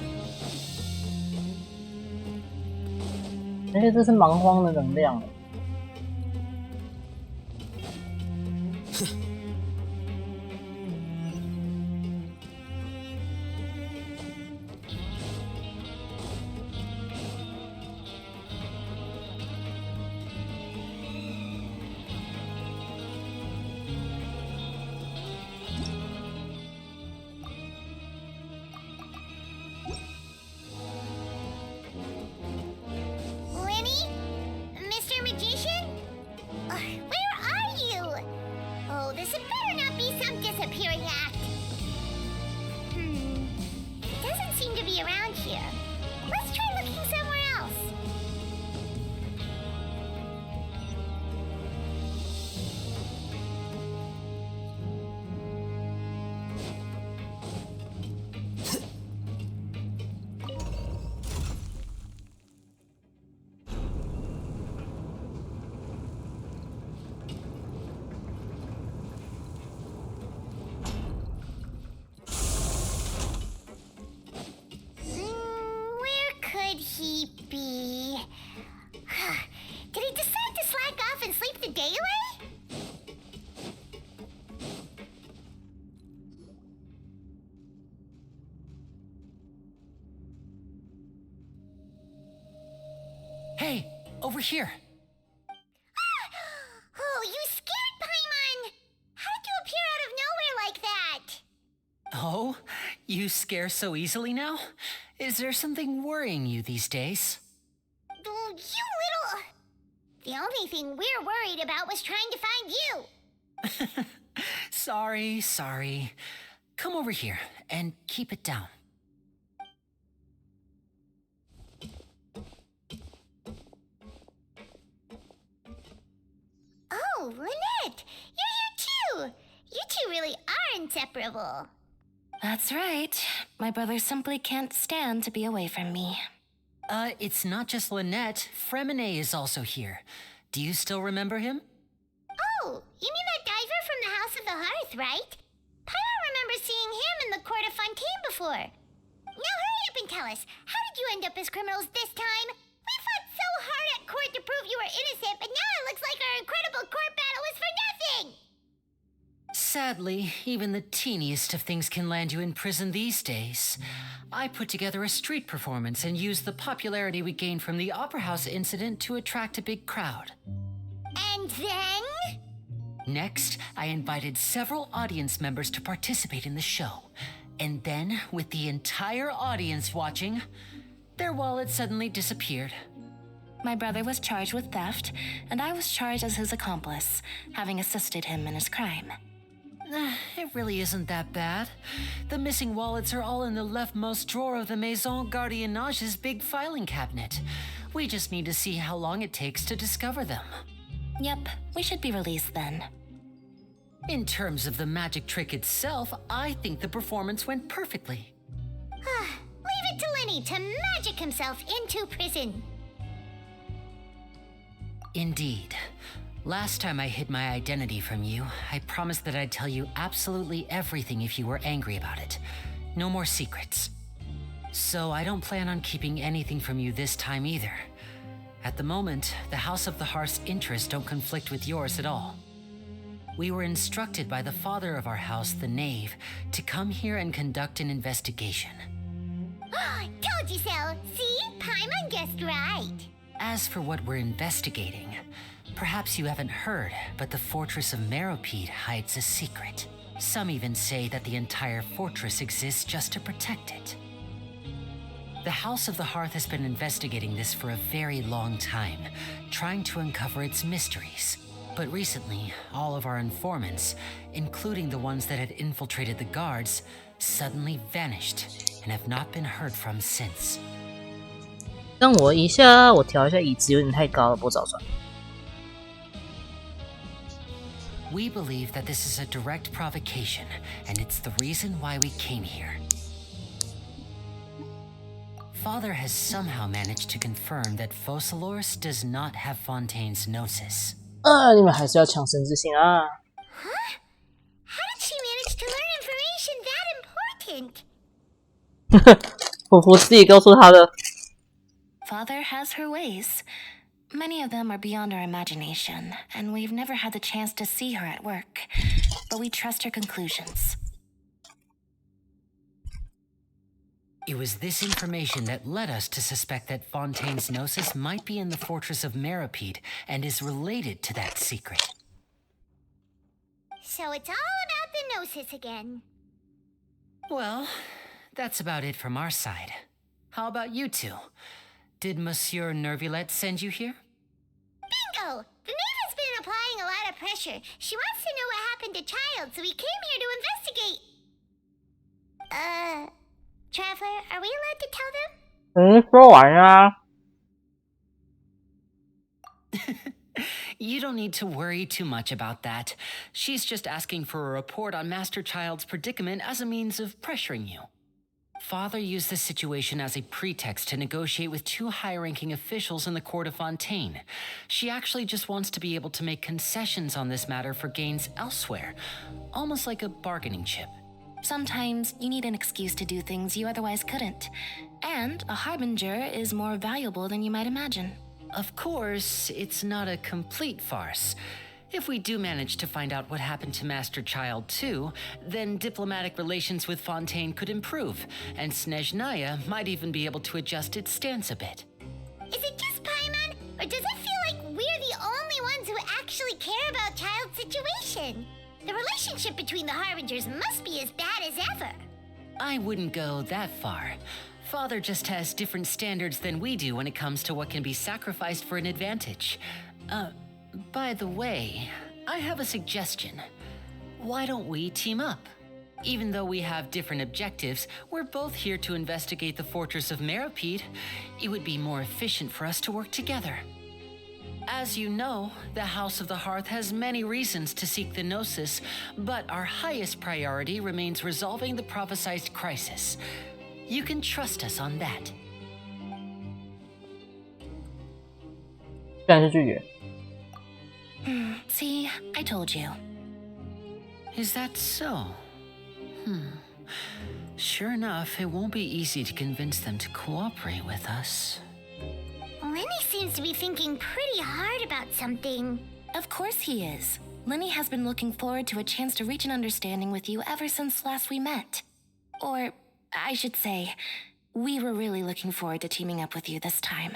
而且这是蛮荒的能量。Lenny? Mr. Magician? Where are you? Oh, this had better not be some disappearing act. It doesn't seem to be around here. Let's try looking somewhere else. Where could he be? Did he decide to slack off and sleep the day away? Hey, over here. Oh, you scared Paimon! How did you appear out of nowhere like that? Oh, you scare so easily now? Is there something worrying you these days? Oh, you little... The only thing we're worried about was trying to find you. Sorry. Come over here and keep it down. Oh, Lynette! You're here too! You two really are inseparable. That's right. My brother simply can't stand to be away from me. It's not just Lynette. Fremine is also here. Do you still remember him? Oh, you mean that diver from the House of the Hearth, right? Paimon remembers seeing him in the Court of Fontaine before. Now hurry up and tell us, how did you end up as criminals this time? We fought so hard at court to prove you were innocent, but now it looks like our incredible court battle was for nothing! Sadly, even the teeniest of things can land you in prison these days. I put together a street performance and used the popularity we gained from the Opera House incident to attract a big crowd. And then? Next, I invited several audience members to participate in the show. And then, with the entire audience watching, their wallet suddenly disappeared. My brother was charged with theft, and I was charged as his accomplice, having assisted him in his crime. It really isn't that bad. The missing wallets are all in the leftmost drawer of the Maison Gardiennage's big filing cabinet. We just need to see how long it takes to discover them. Yep, we should be released then. In terms of the magic trick itself, I think the performance went perfectly. Leave it to Lenny to magic himself into prison. Indeed. Last time I hid my identity from you, I promised that I'd tell you absolutely everything if you were angry about it. No more secrets. So I don't plan on keeping anything from you this time either. At the moment, the House of the Hearth's interests don't conflict with yours at all. We were instructed by the father of our house, the Knave, to come here and conduct an investigation. Told you so! See? Paimon guessed right. As for what we're investigating, perhaps you haven't heard, but the Fortress of Meropide hides a secret. Some even say that the entire fortress exists just to protect it. The House of the Hearth has been investigating this for a very long time, trying to uncover its mysteries. But recently, all of our informants, including the ones that had infiltrated the guards, suddenly vanished and have not been heard from since. 让我一下，我调一下椅子，有点太高了，不找算。We believe that this is a direct provocation, and it's the reason why we came here. Father has somehow managed to confirm that Focalors does not have Fontaine's gnosis. 你们还是要强身之心啊！ How did she manage to learn information that important? 福福自己告诉他的。Father has her ways. Many of them are beyond our imagination, and we've never had the chance to see her at work. But we trust her conclusions. It was this information that led us to suspect that Fontaine's Gnosis might be in the fortress of Meripede and is related to that secret. So it's all about the Gnosis again. Well, that's about it from our side. How about you two? Did Monsieur Nervulet send you here? Bingo! The Maven's been applying a lot of pressure. She wants to know what happened to Child, so we came here to investigate. Traveler, are we allowed to tell them? 说完啊。You don't need to worry too much about that. She's just asking for a report on Master Child's predicament as a means of pressuring you. Father used this situation as a pretext to negotiate with two high-ranking officials in the court of Fontaine. She actually just wants to be able to make concessions on this matter for gains elsewhere, almost like a bargaining chip. Sometimes you need an excuse to do things you otherwise couldn't. And a harbinger is more valuable than you might imagine. Of course, it's not a complete farce. If we do manage to find out what happened to Master Child too, then diplomatic relations with Fontaine could improve, and Snezhnaya might even be able to adjust its stance a bit. Is it just Paimon, or does it feel like we're the only ones who actually care about Child's situation? The relationship between the Harbingers must be as bad as ever. I wouldn't go that far. Father just has different standards than we do when it comes to what can be sacrificed for an advantage. By the way, I have a suggestion. Why don't we team up? Even though we have different objectives, we're both here to investigate the fortress of Meripede. It would be more efficient for us to work together. As you know, the House of the Hearth has many reasons to seek the Gnosis, but our highest priority remains resolving the prophesized crisis. You can trust us on that. 但是拒绝。 See, I told you. Is that so? Sure enough, it won't be easy to convince them to cooperate with us. Lenny seems to be thinking pretty hard about something. Of course he is. Lenny has been looking forward to a chance to reach an understanding with you ever since last we met. Or, I should say, we were really looking forward to teaming up with you this time.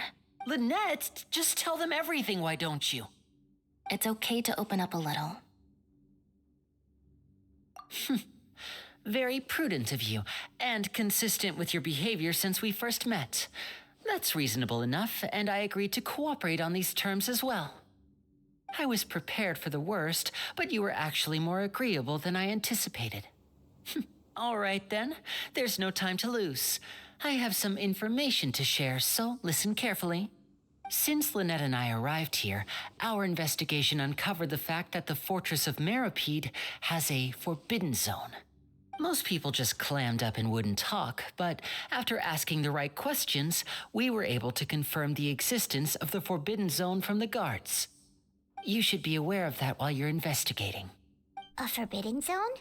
Lynette, just tell them everything, why don't you? It's okay to open up a little. Very prudent of you, and consistent with your behavior since we first met. That's reasonable enough, and I agreed to cooperate on these terms as well. I was prepared for the worst, but you were actually more agreeable than I anticipated. All right then, there's no time to lose. I have some information to share, so listen carefully. Since Lynette and I arrived here, our investigation uncovered the fact that the Fortress of Meripede has a forbidden zone. Most people just clammed up and wouldn't talk, but after asking the right questions, we were able to confirm the existence of the forbidden zone from the guards. You should be aware of that while you're investigating. A forbidden zone?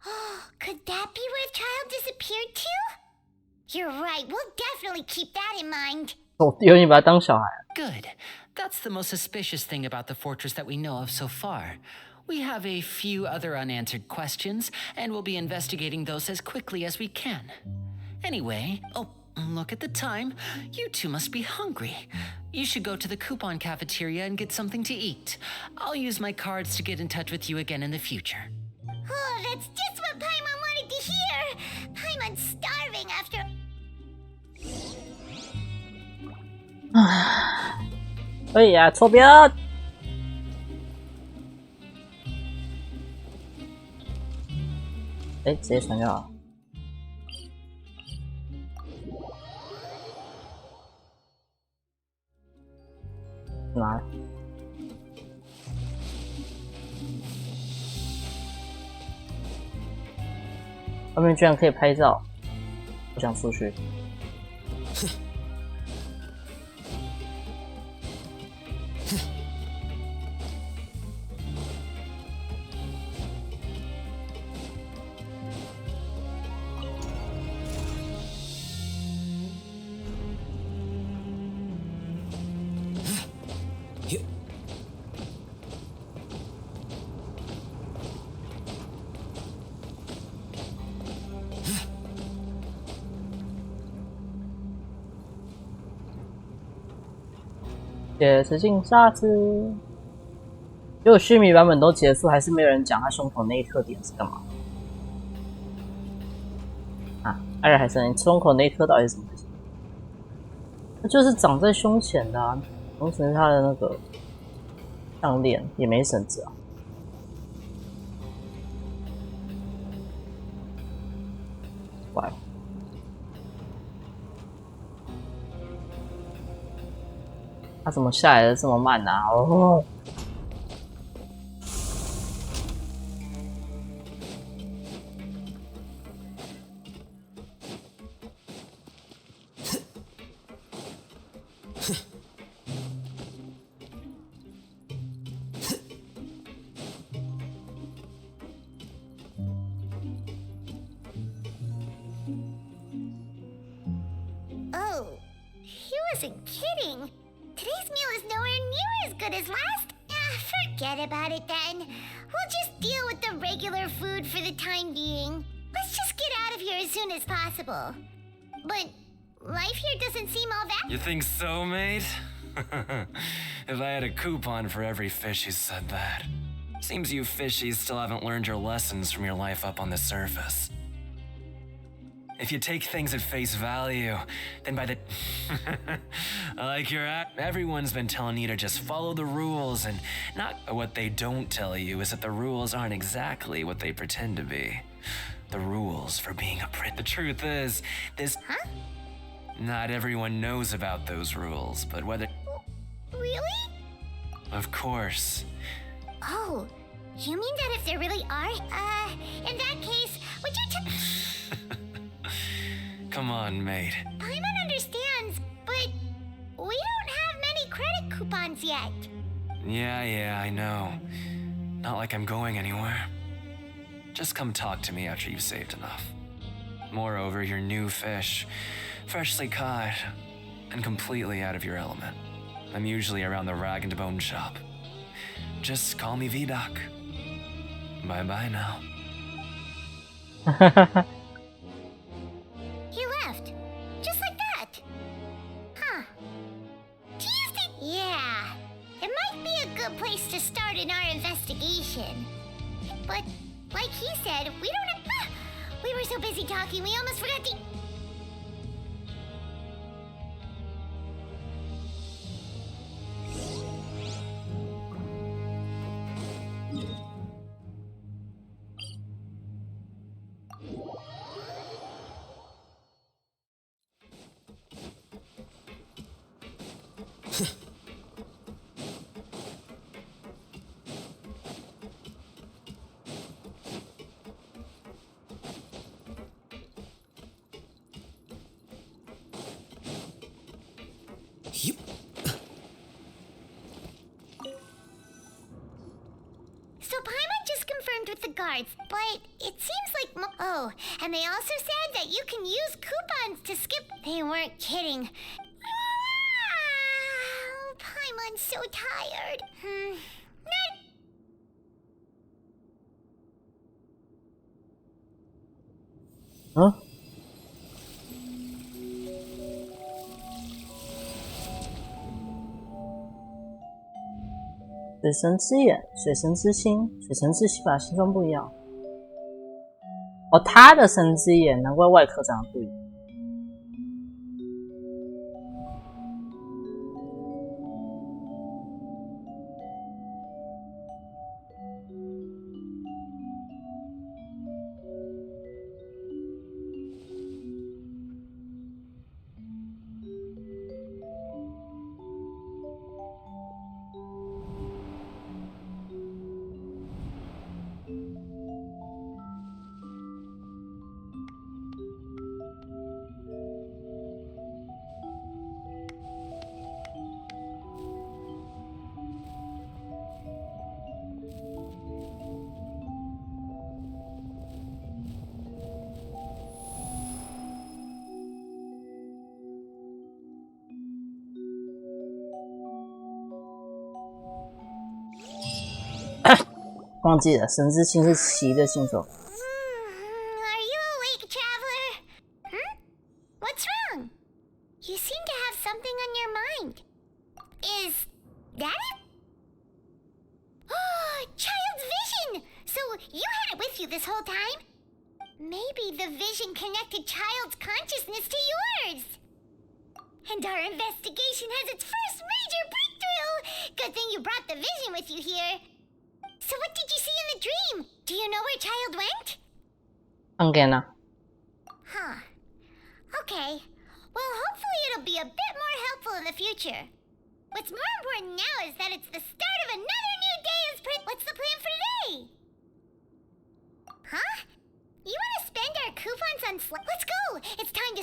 Oh, could that be where Child disappeared to? You're right, we'll definitely keep that in mind. 有你把他当小孩。 Good. That's the most suspicious thing about the fortress that we know of so far. We have a few other unanswered questions, and we'll be investigating those as quickly as we can. Anyway, look at the time. You two must be hungry. You should go to the coupon cafeteria and get something to eat. I'll use my cards to get in touch with you again in the future. Oh, that's just what Paimon wanted to hear. Paimon's starving after... 可以啊，错标。直接传就好。拿。外面居然可以拍照，我想出去。铁齿金沙子。结果须弥版本都结束，还是没有人讲他胸口那一特点是干嘛啊？艾尔海森，胸口那一颗到底是什么东西？那就是长在胸前的啊，同时他的那个项链也没绳子啊。怪。他怎么下来的这么慢啊？哦。Oh, he wasn't kidding. Today's meal is nowhere near as good as last. Forget about it then. We'll just deal with the regular food for the time being. Let's just get out of here as soon as possible. But life here doesn't seem all that. You think so, mate? If I had a coupon for every fish who said that. Seems you fishies still haven't learned your lessons from your life up on the surface. If you take things at face value, then by the... like your act, everyone's been telling you to just follow the rules, and not what they don't tell you is that the rules aren't exactly what they pretend to be. The rules for being a prince. The truth is, this... Huh? Not everyone knows about those rules, but whether... Really? Of course. Oh, you mean that if there really are? In that case, would you Come on, mate. Paimon understands, but we don't have many credit coupons yet. Yeah, I know. Not like I'm going anywhere. Just come talk to me after you've saved enough. Moreover, you're new fish, freshly caught, and completely out of your element. I'm usually around the rag and bone shop. Just call me Vidoc. Bye-bye now. He left. Just like that. Huh. Do you think... Yeah. It might be a good place to start in our investigation. But, like he said, we don't have... We were so busy talking, we almost forgot to... So Paimon just confirmed with the guards, but it seems like... Oh, and they also said that you can use coupons to skip... They weren't kidding. Paimon's so tired. Huh?水神之眼、水神之心、水神之心法形状不一样。哦，他的神之眼，难怪外壳长得不一样。忘记了，神之心是奇的星球。Are you awake, traveler? What's wrong? You seem to have something on your mind. Is that it? Oh, Child's vision! So you had it with you this whole time? Maybe the vision connected Child's consciousness to yours. And our investigation has its first major breakthrough! Good thing you brought the vision with you here. So what did you see in the dream? Do you know where Child went? Angena. Huh. Okay. Well, hopefully it'll be a bit more helpful in the future. What's more important now is that it's the start of another new day as What's the plan for today? Huh? You want to spend our coupons on Let's go! It's time to...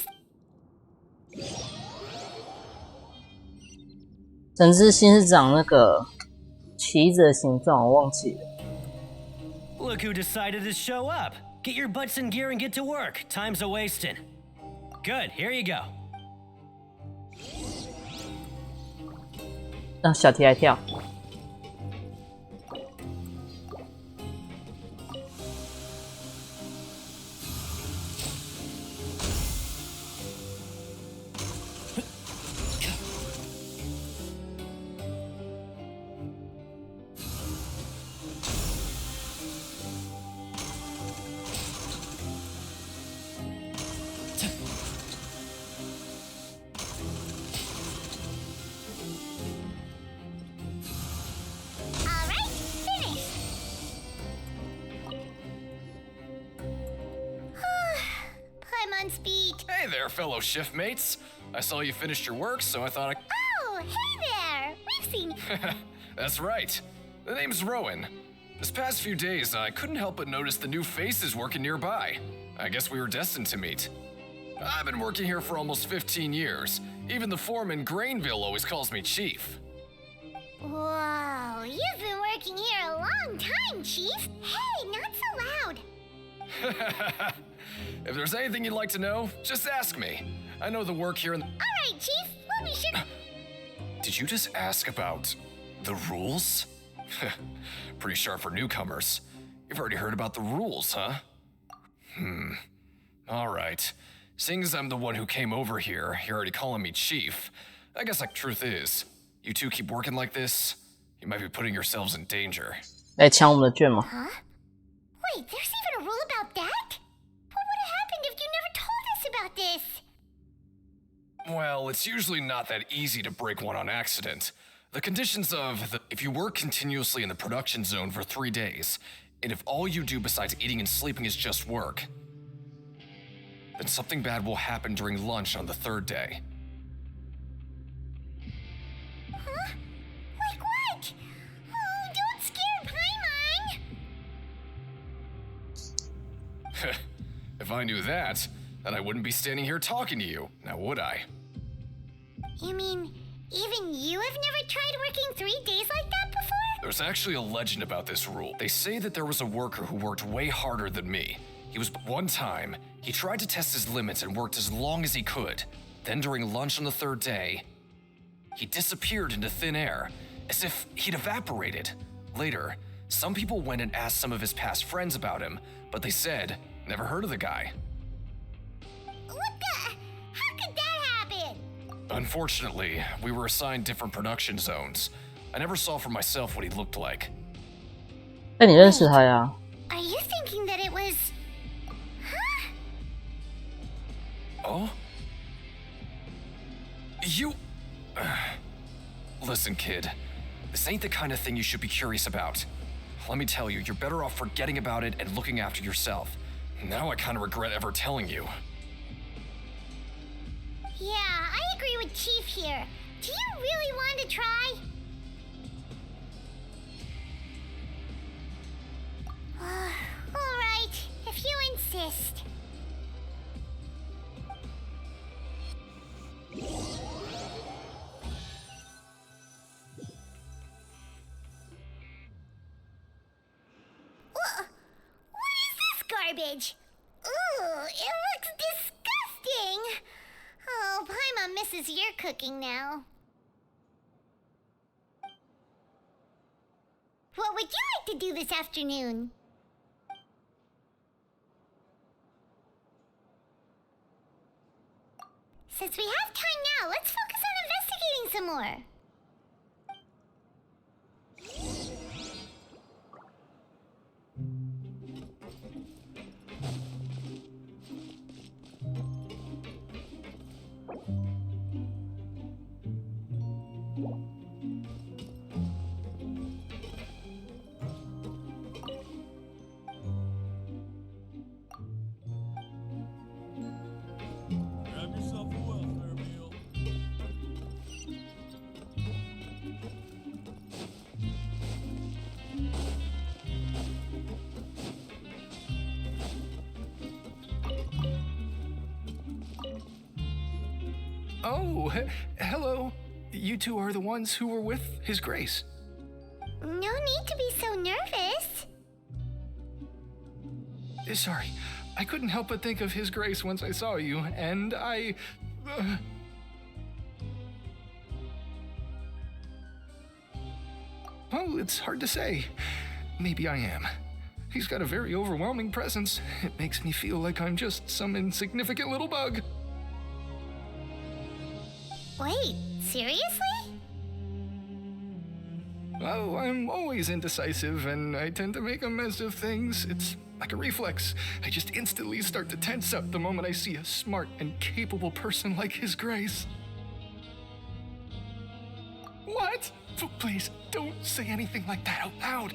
整只心是长那个旗子的形状，我忘记了。 Look who decided to show up. Get your butts in gear and get to work. Time's a-wasting. Good, here you go. 让小提来跳。Hey there, fellow shift mates. I saw you finished your work, so I thought Oh, hey there! We've seen... That's right. The name's Rowan. This past few days, I couldn't help but notice the new faces working nearby. I guess we were destined to meet. I've been working here for almost 15 years. Even the foreman, Grainville, always calls me Chief. Whoa, you've been working here a long time, Chief. Hey, not so loud. If there's anything you'd like to know, just ask me. I know the work here in... Alright, Chief, we'll be sure... Did you just ask about the rules? Pretty sharp for newcomers. You've already heard about the rules, huh? Alright. Seeing as I'm the one who came over here, you're already calling me Chief. I guess the truth is, you two keep working like this, you might be putting yourselves in danger. 来抢我们的券吗？ Huh? Wait, there's even a rule about that? What would have happened if you never told us about this? Well, it's usually not that easy to break one on accident. The conditions of if you work continuously in the production zone for 3 days, and if all you do besides eating and sleeping is just work, then something bad will happen during lunch on the 3rd day. Huh? Like what? Oh, don't scare Paimon! If I knew that, then I wouldn't be standing here talking to you, now would I? You mean, even you have never tried working 3 days like that before? There's actually a legend about this rule. They say that there was a worker who worked way harder than me. One time, he tried to test his limits and worked as long as he could. Then during lunch on the 3rd day, he disappeared into thin air, as if he'd evaporated. Later, some people went and asked some of his past friends about him, but they said, never heard of the guy. What the? How could that happen? Unfortunately, we were assigned different production zones. I never saw for myself what he looked like. 那你认识他呀？ Are you thinking that it was... Huh? Oh? You... Listen, kid. This ain't the kind of thing you should be curious about. Let me tell you, you're better off forgetting about it and looking after yourself. Now I kind of regret ever telling you. Yeah, I agree with Chief here. Do you really want to try? Alright, if you insist. What is this garbage? Ooh, it looks disgusting! Oh, Paimon misses your cooking now. What would you like to do this afternoon? Since we have time now, let's focus on investigating some more. Oh, hello. You two are the ones who were with His Grace. No need to be so nervous. Sorry, I couldn't help but think of His Grace once I saw you, and I... Well, it's hard to say. Maybe I am. He's got a very overwhelming presence. It makes me feel like I'm just some insignificant little bug. Wait, seriously? Oh, I'm always indecisive, and I tend to make a mess of things. It's like a reflex. I just instantly start to tense up the moment I see a smart and capable person like His Grace. What? Please, don't say anything like that out loud.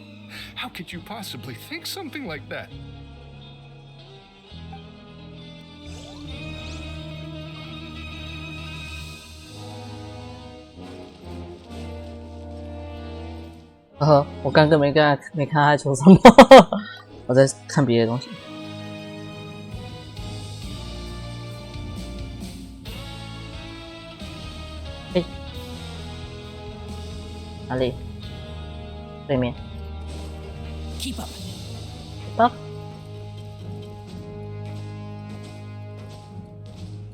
How could you possibly think something like that?我刚刚没看他在说什么，我在看别的东西。哎，哪里？对面。Keep up. Keep up。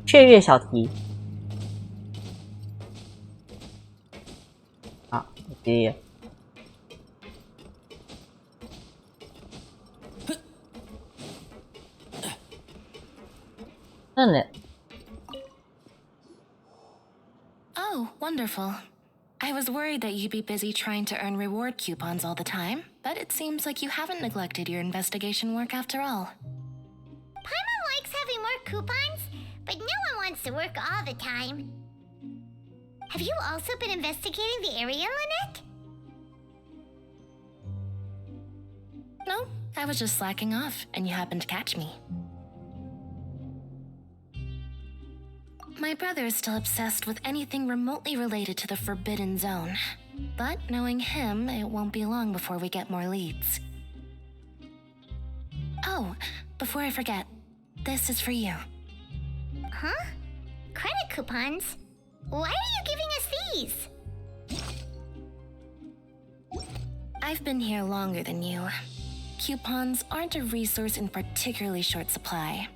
雀跃小题。好，我接。Oh, wonderful. I was worried that you'd be busy trying to earn reward coupons all the time, but it seems like you haven't neglected your investigation work after all. Paimon likes having more coupons, but no one wants to work all the time. Have you also been investigating the area, Lynette? No, I was just slacking off, and you happened to catch me. My brother is still obsessed with anything remotely related to the Forbidden Zone. But knowing him, it won't be long before we get more leads. Oh, before I forget, this is for you. Huh? Credit coupons? Why are you giving us these? I've been here longer than you. Coupons aren't a resource in particularly short supply.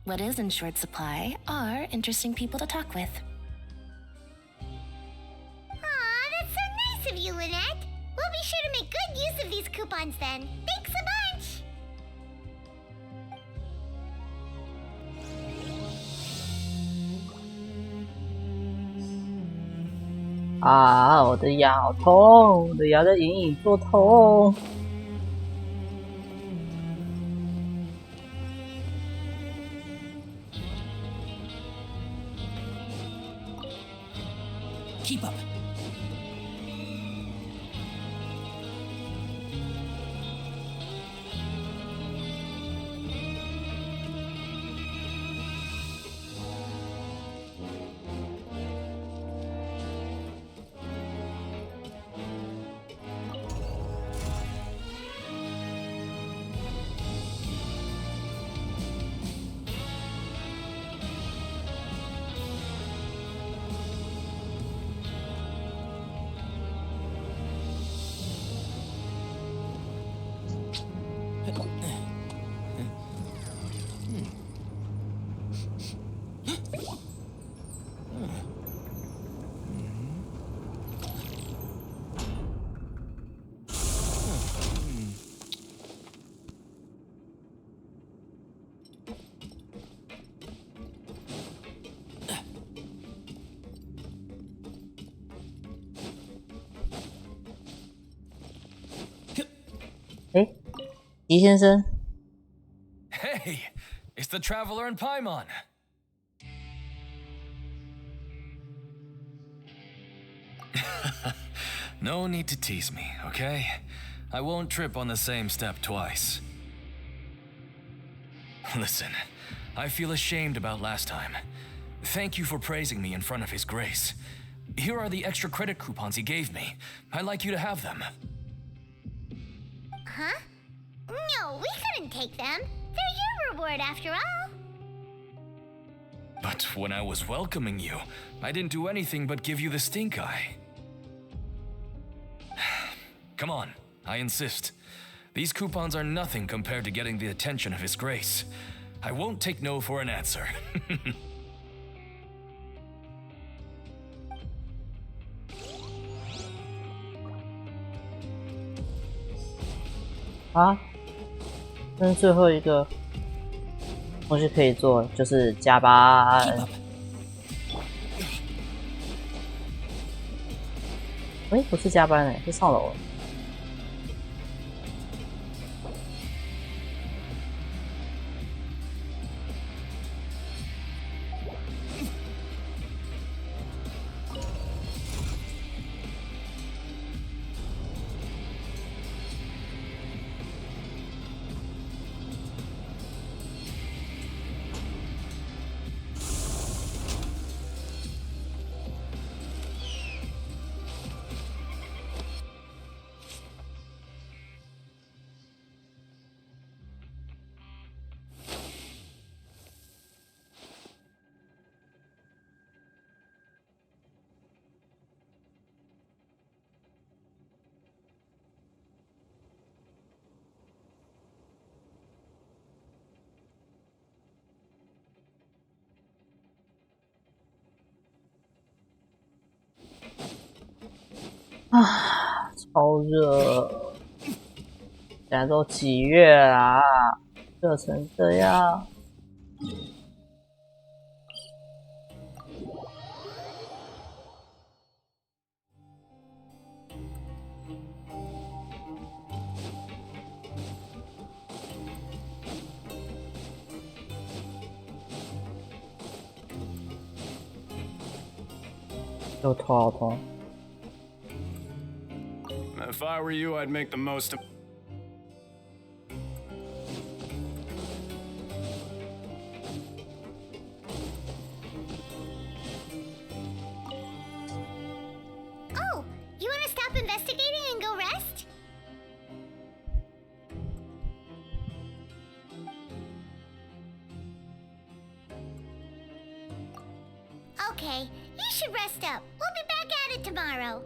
What is in short supply are interesting people to talk with. Aw, that's so nice of you, Lynette. We'll be sure to make good use of these coupons then. Thanks a bunch!啊，我的牙好痛，我的牙在隐隐作痛。Keep up. Yi 先生 Hey, it's the Traveler and Paimon. No need to tease me, okay? I won't trip on the same step twice. Listen, I feel ashamed about last time. Thank you for praising me in front of His Grace. Here are the extra credit coupons he gave me. I'd like you to have them. Huh? No, we couldn't take them. They're your reward after all. But when I was welcoming you, I didn't do anything but give you the stink eye. Come on, I insist. These coupons are nothing compared to getting the attention of His Grace. I won't take no for an answer. 啊，那最后一个东西可以做，就是加班。哎，不是加班哎，是上楼了。啊，超热！现在都几月啦？热成这样。又头好痛。If I were you, I'd make the most of. Oh, you want to stop investigating and go rest? Okay, you should rest up. We'll be back at it tomorrow.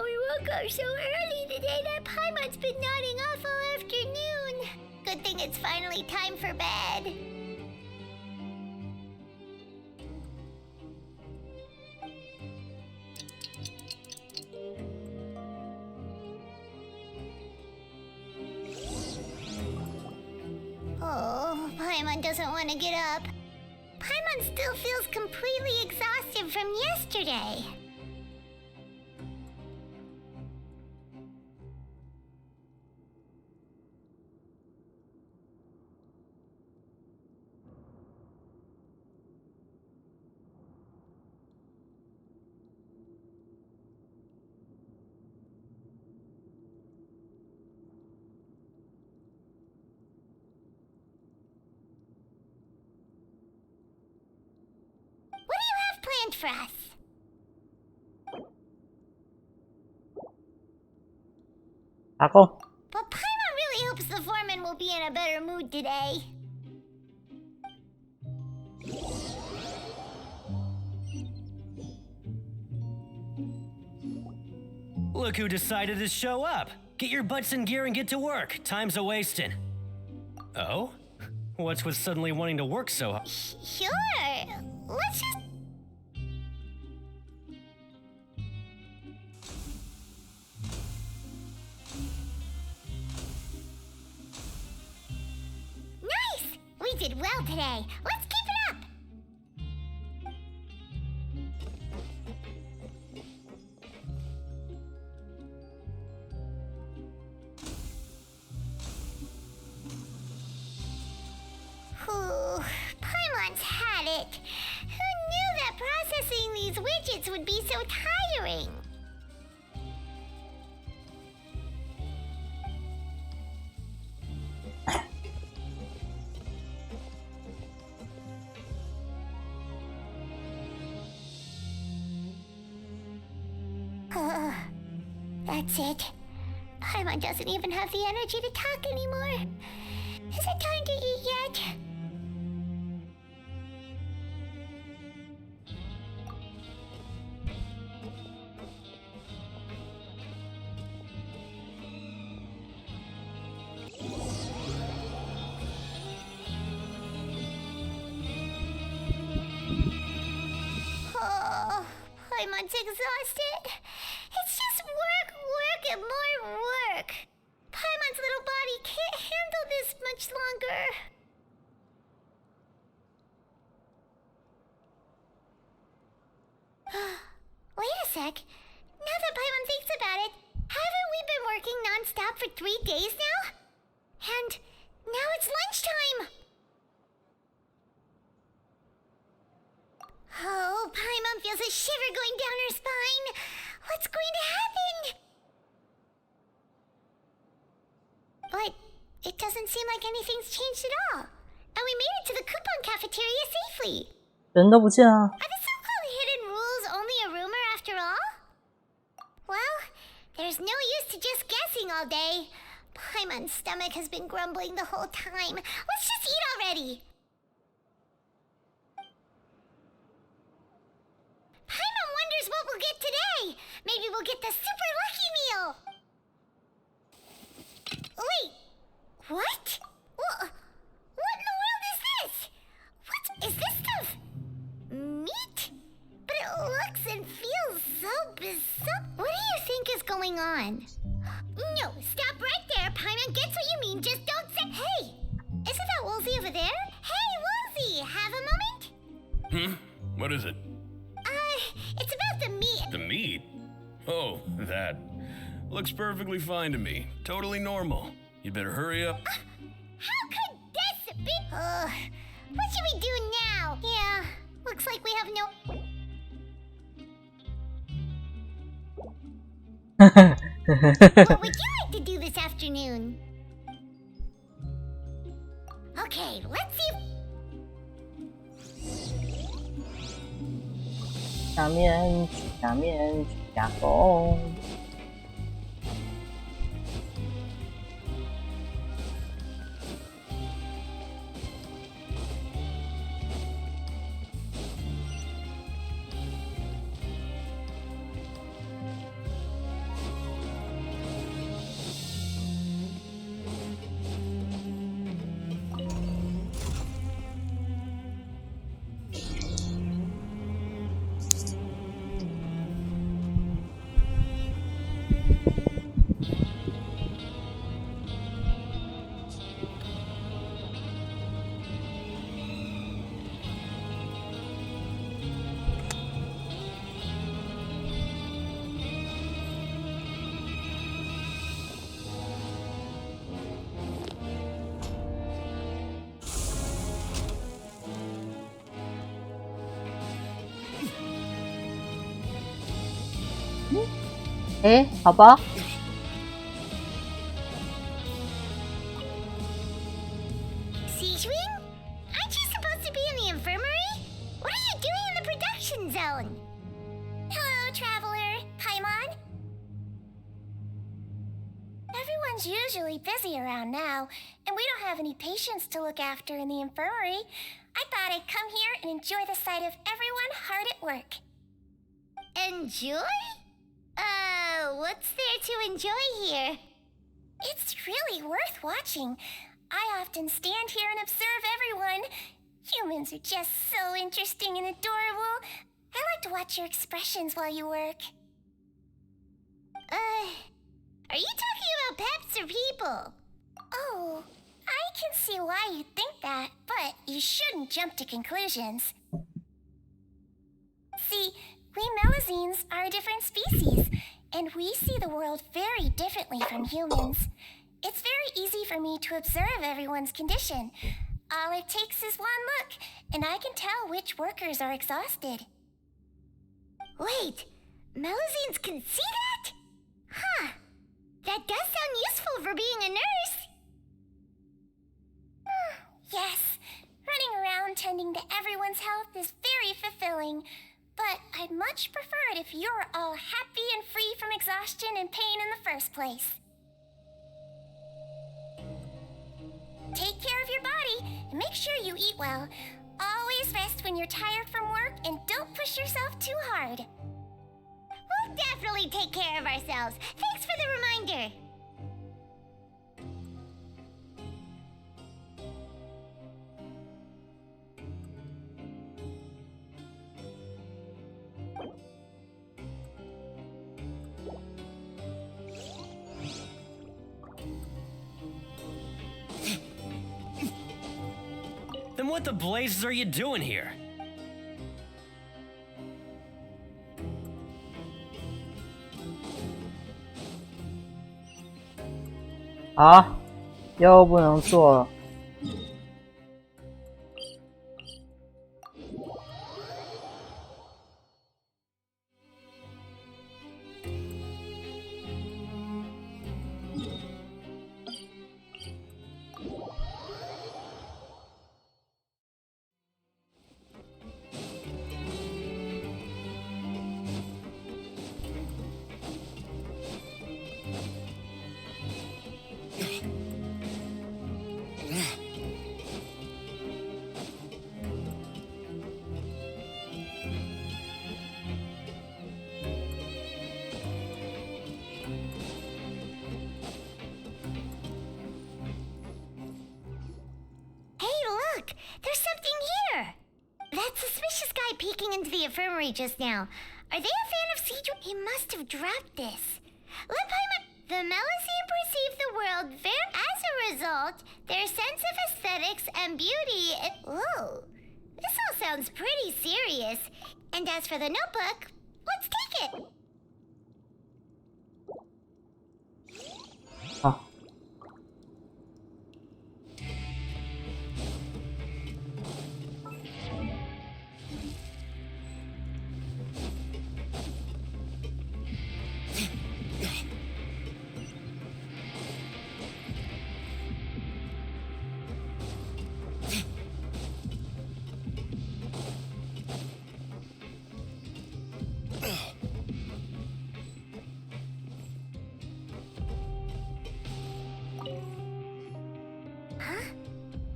We woke up so early today that Paimon's been nodding off all afternoon. Good thing it's finally time for bed. Oh, Paimon doesn't want to get up. Paimon still feels completely exhausted from yesterday. For us. Apple. But Paimon really hopes the foreman will be in a better mood today. Look who decided to show up. Get your butts in gear and get to work. Time's a-wasting. Oh? What's with suddenly wanting to work so hard? Sure. Let's just... Nice! We did well today. Let's keep it up! Ooh, Paimon's had it. Who knew that processing these widgets would be so tiring? That's it. Paimon doesn't even have the energy to talk anymore. Is it time to eat yet? Oh, Paimon's exhausted. It's just work, and more work. Paimon's little body can't handle this much longer. Wait a sec. Now that Paimon thinks about it, haven't we been working non-stop for 3 days now? And now it's lunchtime. Oh, Paimon feels a shiver going down her spine. What's going to happen? But it doesn't seem like anything's changed at all. And we made it to the coupon cafeteria safely. 人都不见啊。 Are the so-called hidden rules only a rumor after all? Well, there's no use to just guessing all day. Paimon's stomach has been grumbling the whole time. Let's just eat already. Paimon wonders what we'll get today. Maybe we'll get the super lucky meal. Wait, what? What in the world is this? What is this stuff? Meat? But it looks and feels so bizarre. What do you think is going on? No, stop right there. Paimon gets what you mean. Just don't say. Hey, isn't that Woolsey over there? Hey, Woolsey, have a moment? What is it? It's about the meat. The meat? Oh, that. Looks perfectly fine to me. Totally normal. You better hurry up. How could this be? What should we do now? Yeah, looks like we have no... What would you like to do this afternoon? Okay, let's see. 下面，下面，下风。哎，好吧。Sijwin? Aren't you supposed to be in the infirmary? What are you doing in the production zone? Hello, traveler. Paimon? Everyone's usually busy around now, and we don't have any patients to look after in the infirmary. I thought I'd come here and enjoy the sight of everyone hard at work. Enjoy? What's there to enjoy here? It's really worth watching. I often stand here and observe everyone. Humans are just so interesting and adorable. I like to watch your expressions while you work. Are you talking about pets or people? Oh, I can see why you think that, but you shouldn't jump to conclusions. See, we Melazines are a different species, and we see the world very differently from humans. It's very easy for me to observe everyone's condition. All it takes is one look, and I can tell which workers are exhausted. Wait, Melazines can see that? Huh. That does sound useful for being a nurse. Yes, running around tending to everyone's health is very fulfilling. But I'd much prefer it if you're all happy and free from exhaustion and pain in the first place. Take care of your body and make sure you eat well. Always rest when you're tired from work and don't push yourself too hard. We'll definitely take care of ourselves. Thanks for the reminder. Then what the blazes are you doing here?啊，又不能做了。There's something here! That suspicious guy peeking into the infirmary just now. Are they a fan of Seadra? He must have dropped this. Let Paimon... The Melusine perceive the world as a result, their sense of aesthetics and beauty... Whoa! This all sounds pretty serious. And as for the notebook, let's take it! Oh.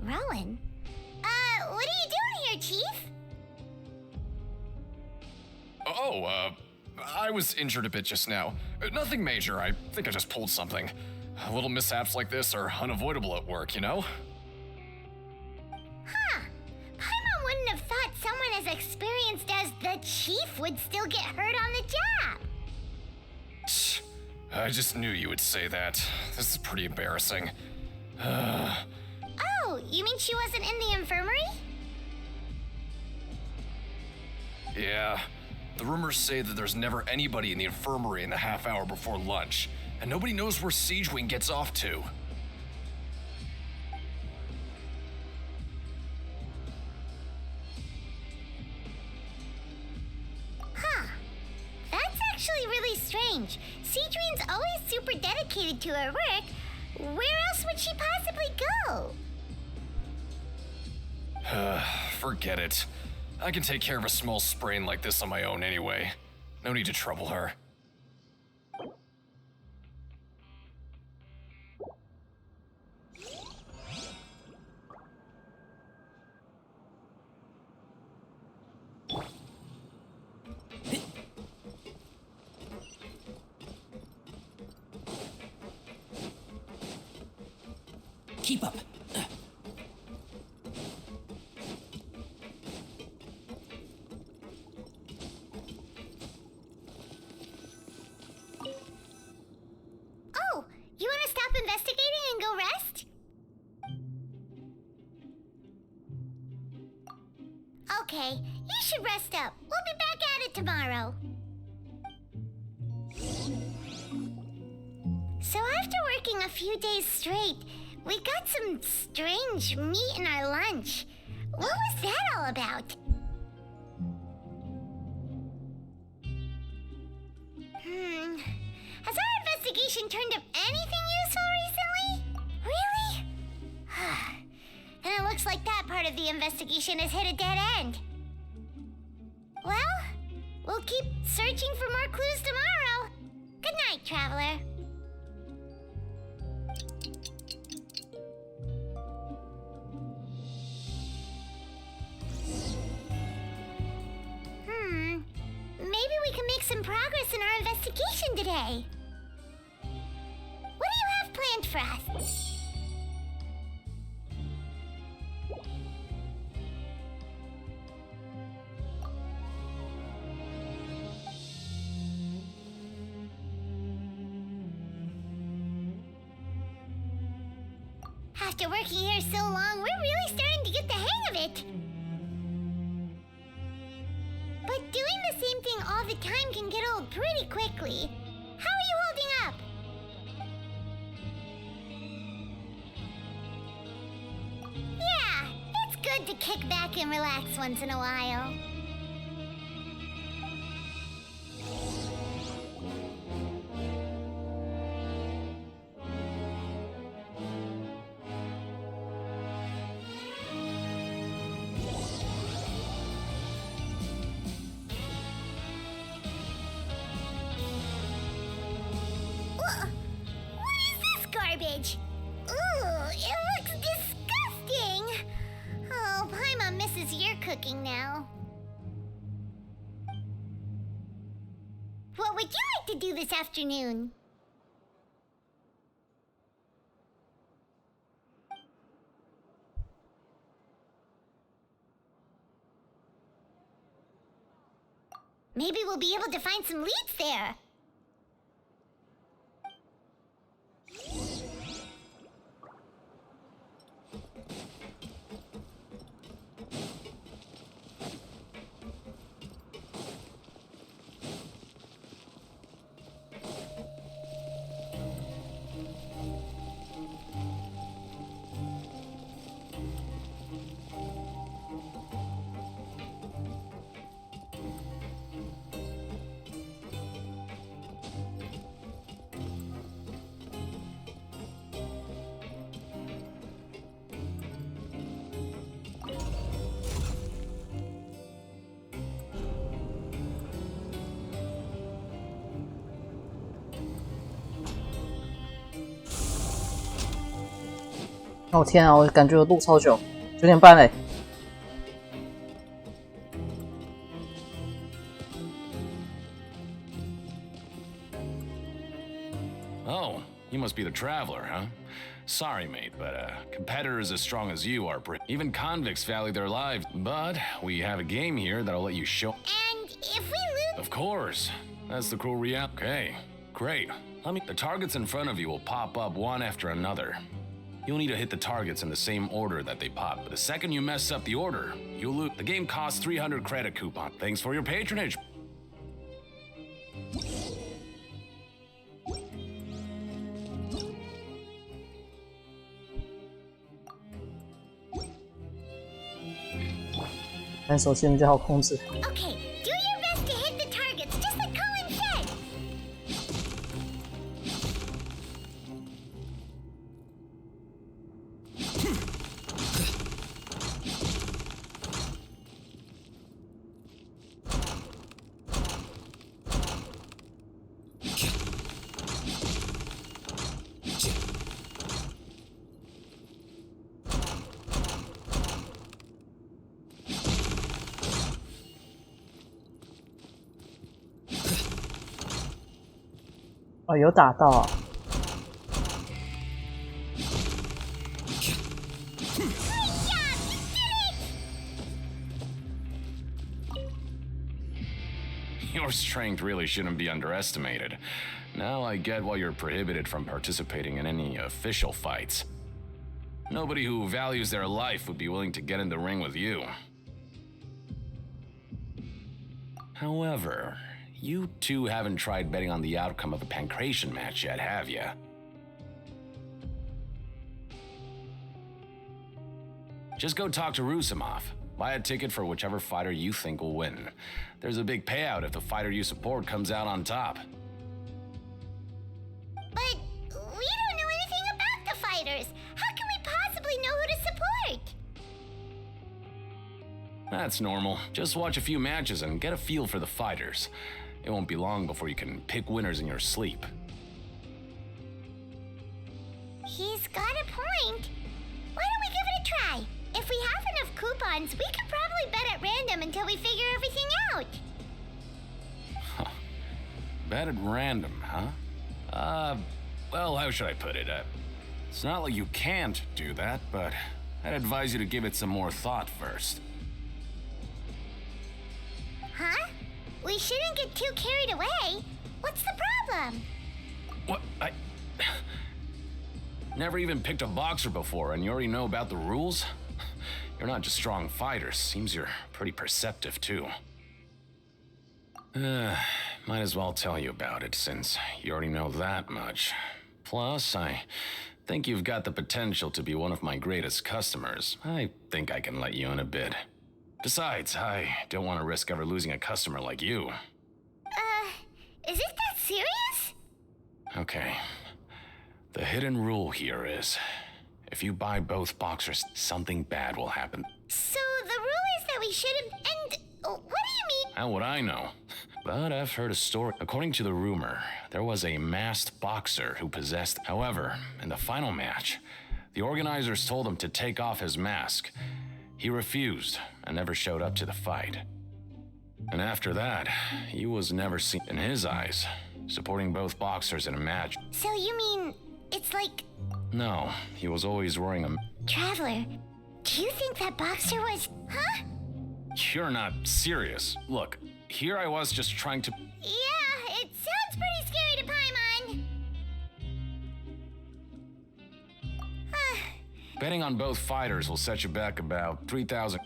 Rowan? What are you doing here, Chief? Oh, I was injured a bit just now. Nothing major, I think I just pulled something. Little mishaps like this are unavoidable at work, you know? Huh. Paimon wouldn't have thought someone as experienced as the Chief would still get hurt on the job. I just knew you would say that. This is pretty embarrassing. Oh, you mean she wasn't in the infirmary? Yeah. The rumors say that there's never anybody in the infirmary in the half hour before lunch, and nobody knows where Siegewing gets off to. Huh. That's actually really strange. Seadrine's always super dedicated to her work. Where else would she possibly go? Forget it. I can take care of a small sprain like this on my own anyway. No need to trouble her. Keep up. Oh, you want to stop investigating and go rest? Okay, you should rest up. We'll be back at it tomorrow. So after working a few days straight, we got some strange meat in our lunch. What was that all about? Has our investigation turned up anything useful recently? Really? Then it looks like that part of the investigation has hit a dead end. Well, We'll keep searching for more clues tomorrow. Good night, Traveler. Maybe we can make some progress in our investigation today. What do you have planned for us? After working here so long, we're really starting to get the hang of it. But doing the same thing all the time can get old pretty quickly. How are you holding up? Yeah, it's good to kick back and relax once in a while. Garbage. Ooh, it looks disgusting. Oh, Paimon misses your cooking now. What would you like to do this afternoon? Maybe we'll be able to find some leads there.哦天啊，我感觉我录超久，9点半嘞。Oh, you must be the Traveler, huh? Sorry, mate, but competitors as strong as you are, even convicts value their lives. But we have a game here that'll let you show. And if we lose... Of course. That's the cruel reality. Okay, great. The targets in front of you will pop up one after another. You'll need to hit the targets in the same order that they pop, but the second you mess up the order, you'll lose. The game costs 300 credit coupon. Thanks for your patronage.但手机比较好控制。 Okay, do your best to hit the targets, just like Colin said. 哦，有打到啊！ Your strength really shouldn't be underestimated. Now I get why you're prohibited from participating in any official fights. Nobody who values their life would be willing to get in the ring with you. However, you two haven't tried betting on the outcome of a Pancration match yet, have you? Just go talk to Rusimov. Buy a ticket for whichever fighter you think will win. There's a big payout if the fighter you support comes out on top. But we don't know anything about the fighters. How can we possibly know who to support? That's normal. Just watch a few matches and get a feel for the fighters. It won't be long before you can pick winners in your sleep. He's got a point. Why don't we give it a try? If we have enough coupons, we could probably bet at random until we figure everything out. Bet at random, huh? Well, how should I put it? It's not like you can't do that, but I'd advise you to give it some more thought first. Huh? We shouldn't get too carried away. What's the problem? What? Never even picked a boxer before, and you already know about the rules? You're not just strong fighters. Seems you're pretty perceptive, too. Might as well tell you about it, since you already know that much. Plus, I think you've got the potential to be one of my greatest customers. I think I can let you in a bit. Besides, I don't want to risk ever losing a customer like you. Is it that serious? Okay. The hidden rule here is, if you buy both boxers, something bad will happen. So the rule is that we shouldn't, and what do you mean? How would I know? But I've heard a story. According to the rumor, there was a masked boxer who possessed. However, in the final match, the organizers told him to take off his mask. He refused and never showed up to the fight. And after that, he was never seen in his eyes, supporting both boxers in a match. So you mean it's like... No, he was always wearing a... Traveler, do you think that boxer was... Huh? You're not serious. Look, here I was just trying to... Yeah, it sounds pretty scary to Paimon. Betting on both fighters will set you back about 3,000...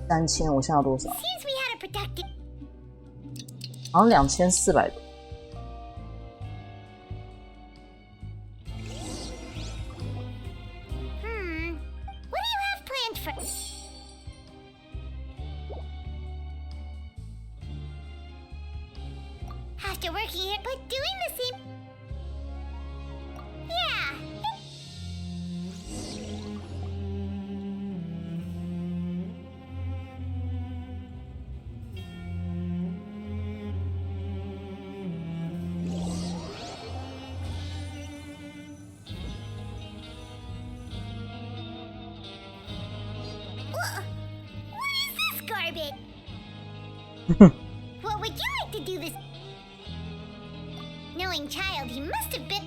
3000，我现在有多少？ Seems we had a productive... 好像2400多。What do you have planned for... After working here, but doing the same... Yeah. What is this garbage? What would you like to do this? Knowing child, he must have been...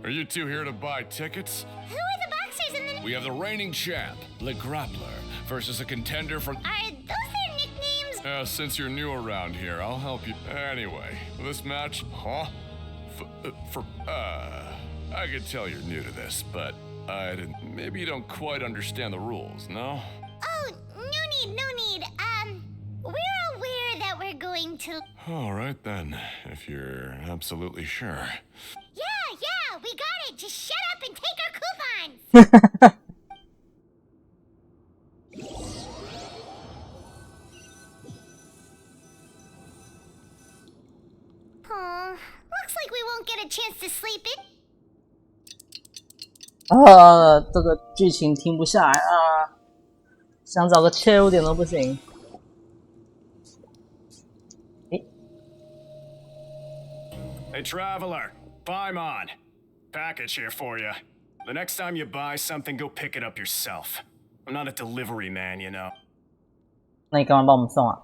Are you two here to buy tickets? Who are the boxers in the... We have the reigning champ, Le Grappler, versus a contender from... Are those their nicknames? Since you're new around here, I'll help you. Anyway, this match, huh? I could tell you're new to this, but maybe you don't quite understand the rules, no? Oh, no need. We're aware that we're going to... All right then, if you're absolutely sure. Yeah, we got it. Just shut up and take our coupons. Oh, looks like we won't get a chance to sleep in. 这个剧情停不下来啊！想找个切入点都不行。Hey, Traveler, Paimon. Package here for you. The next time you buy something, go pick it up yourself. I'm not a delivery man, you know. 那你干嘛帮我们送啊？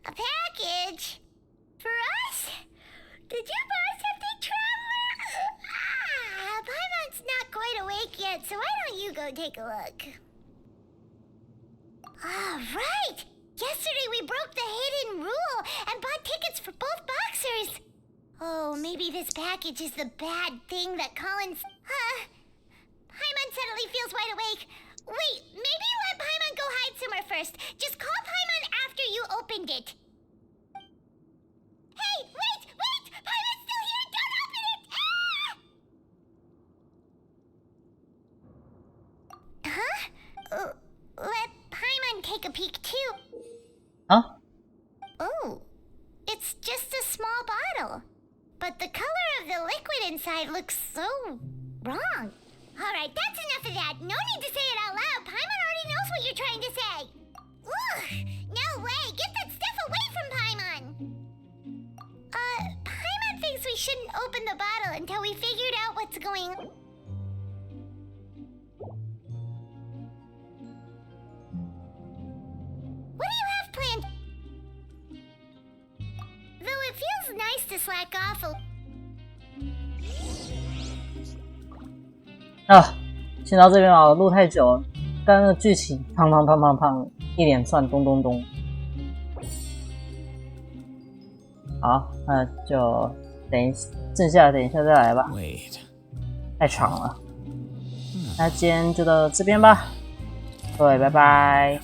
A package? For us? Did you buy something, Traveler? Paimon's not quite awake yet, so why don't you go take a look? Right! Yesterday we broke the hidden rule and bought tickets for both boxers. Oh, maybe this package is the bad thing that Collins... Paimon suddenly feels wide awake. Wait, maybe let Paimon go hide somewhere first. Just call Paimon after you opened it. Hey, wait! Paimon's still here! Don't open it! Huh? Let Paimon take a peek too. bottle. But the color of the liquid inside looks so wrong. Alright, that's enough of that. No need to say it out loud. Paimon already knows what you're trying to say. Ugh! No way! Get that stuff away from Paimon! Paimon thinks we shouldn't open the bottle until we figured out what's going on. What do you have planned? Though it feels nice to slack off a...啊，先到这边啊，录太久了。刚刚那个剧情，砰砰砰砰砰，一连串咚咚咚。好，那就等一下再来吧。太长了。那今天就到这边吧，各位拜拜。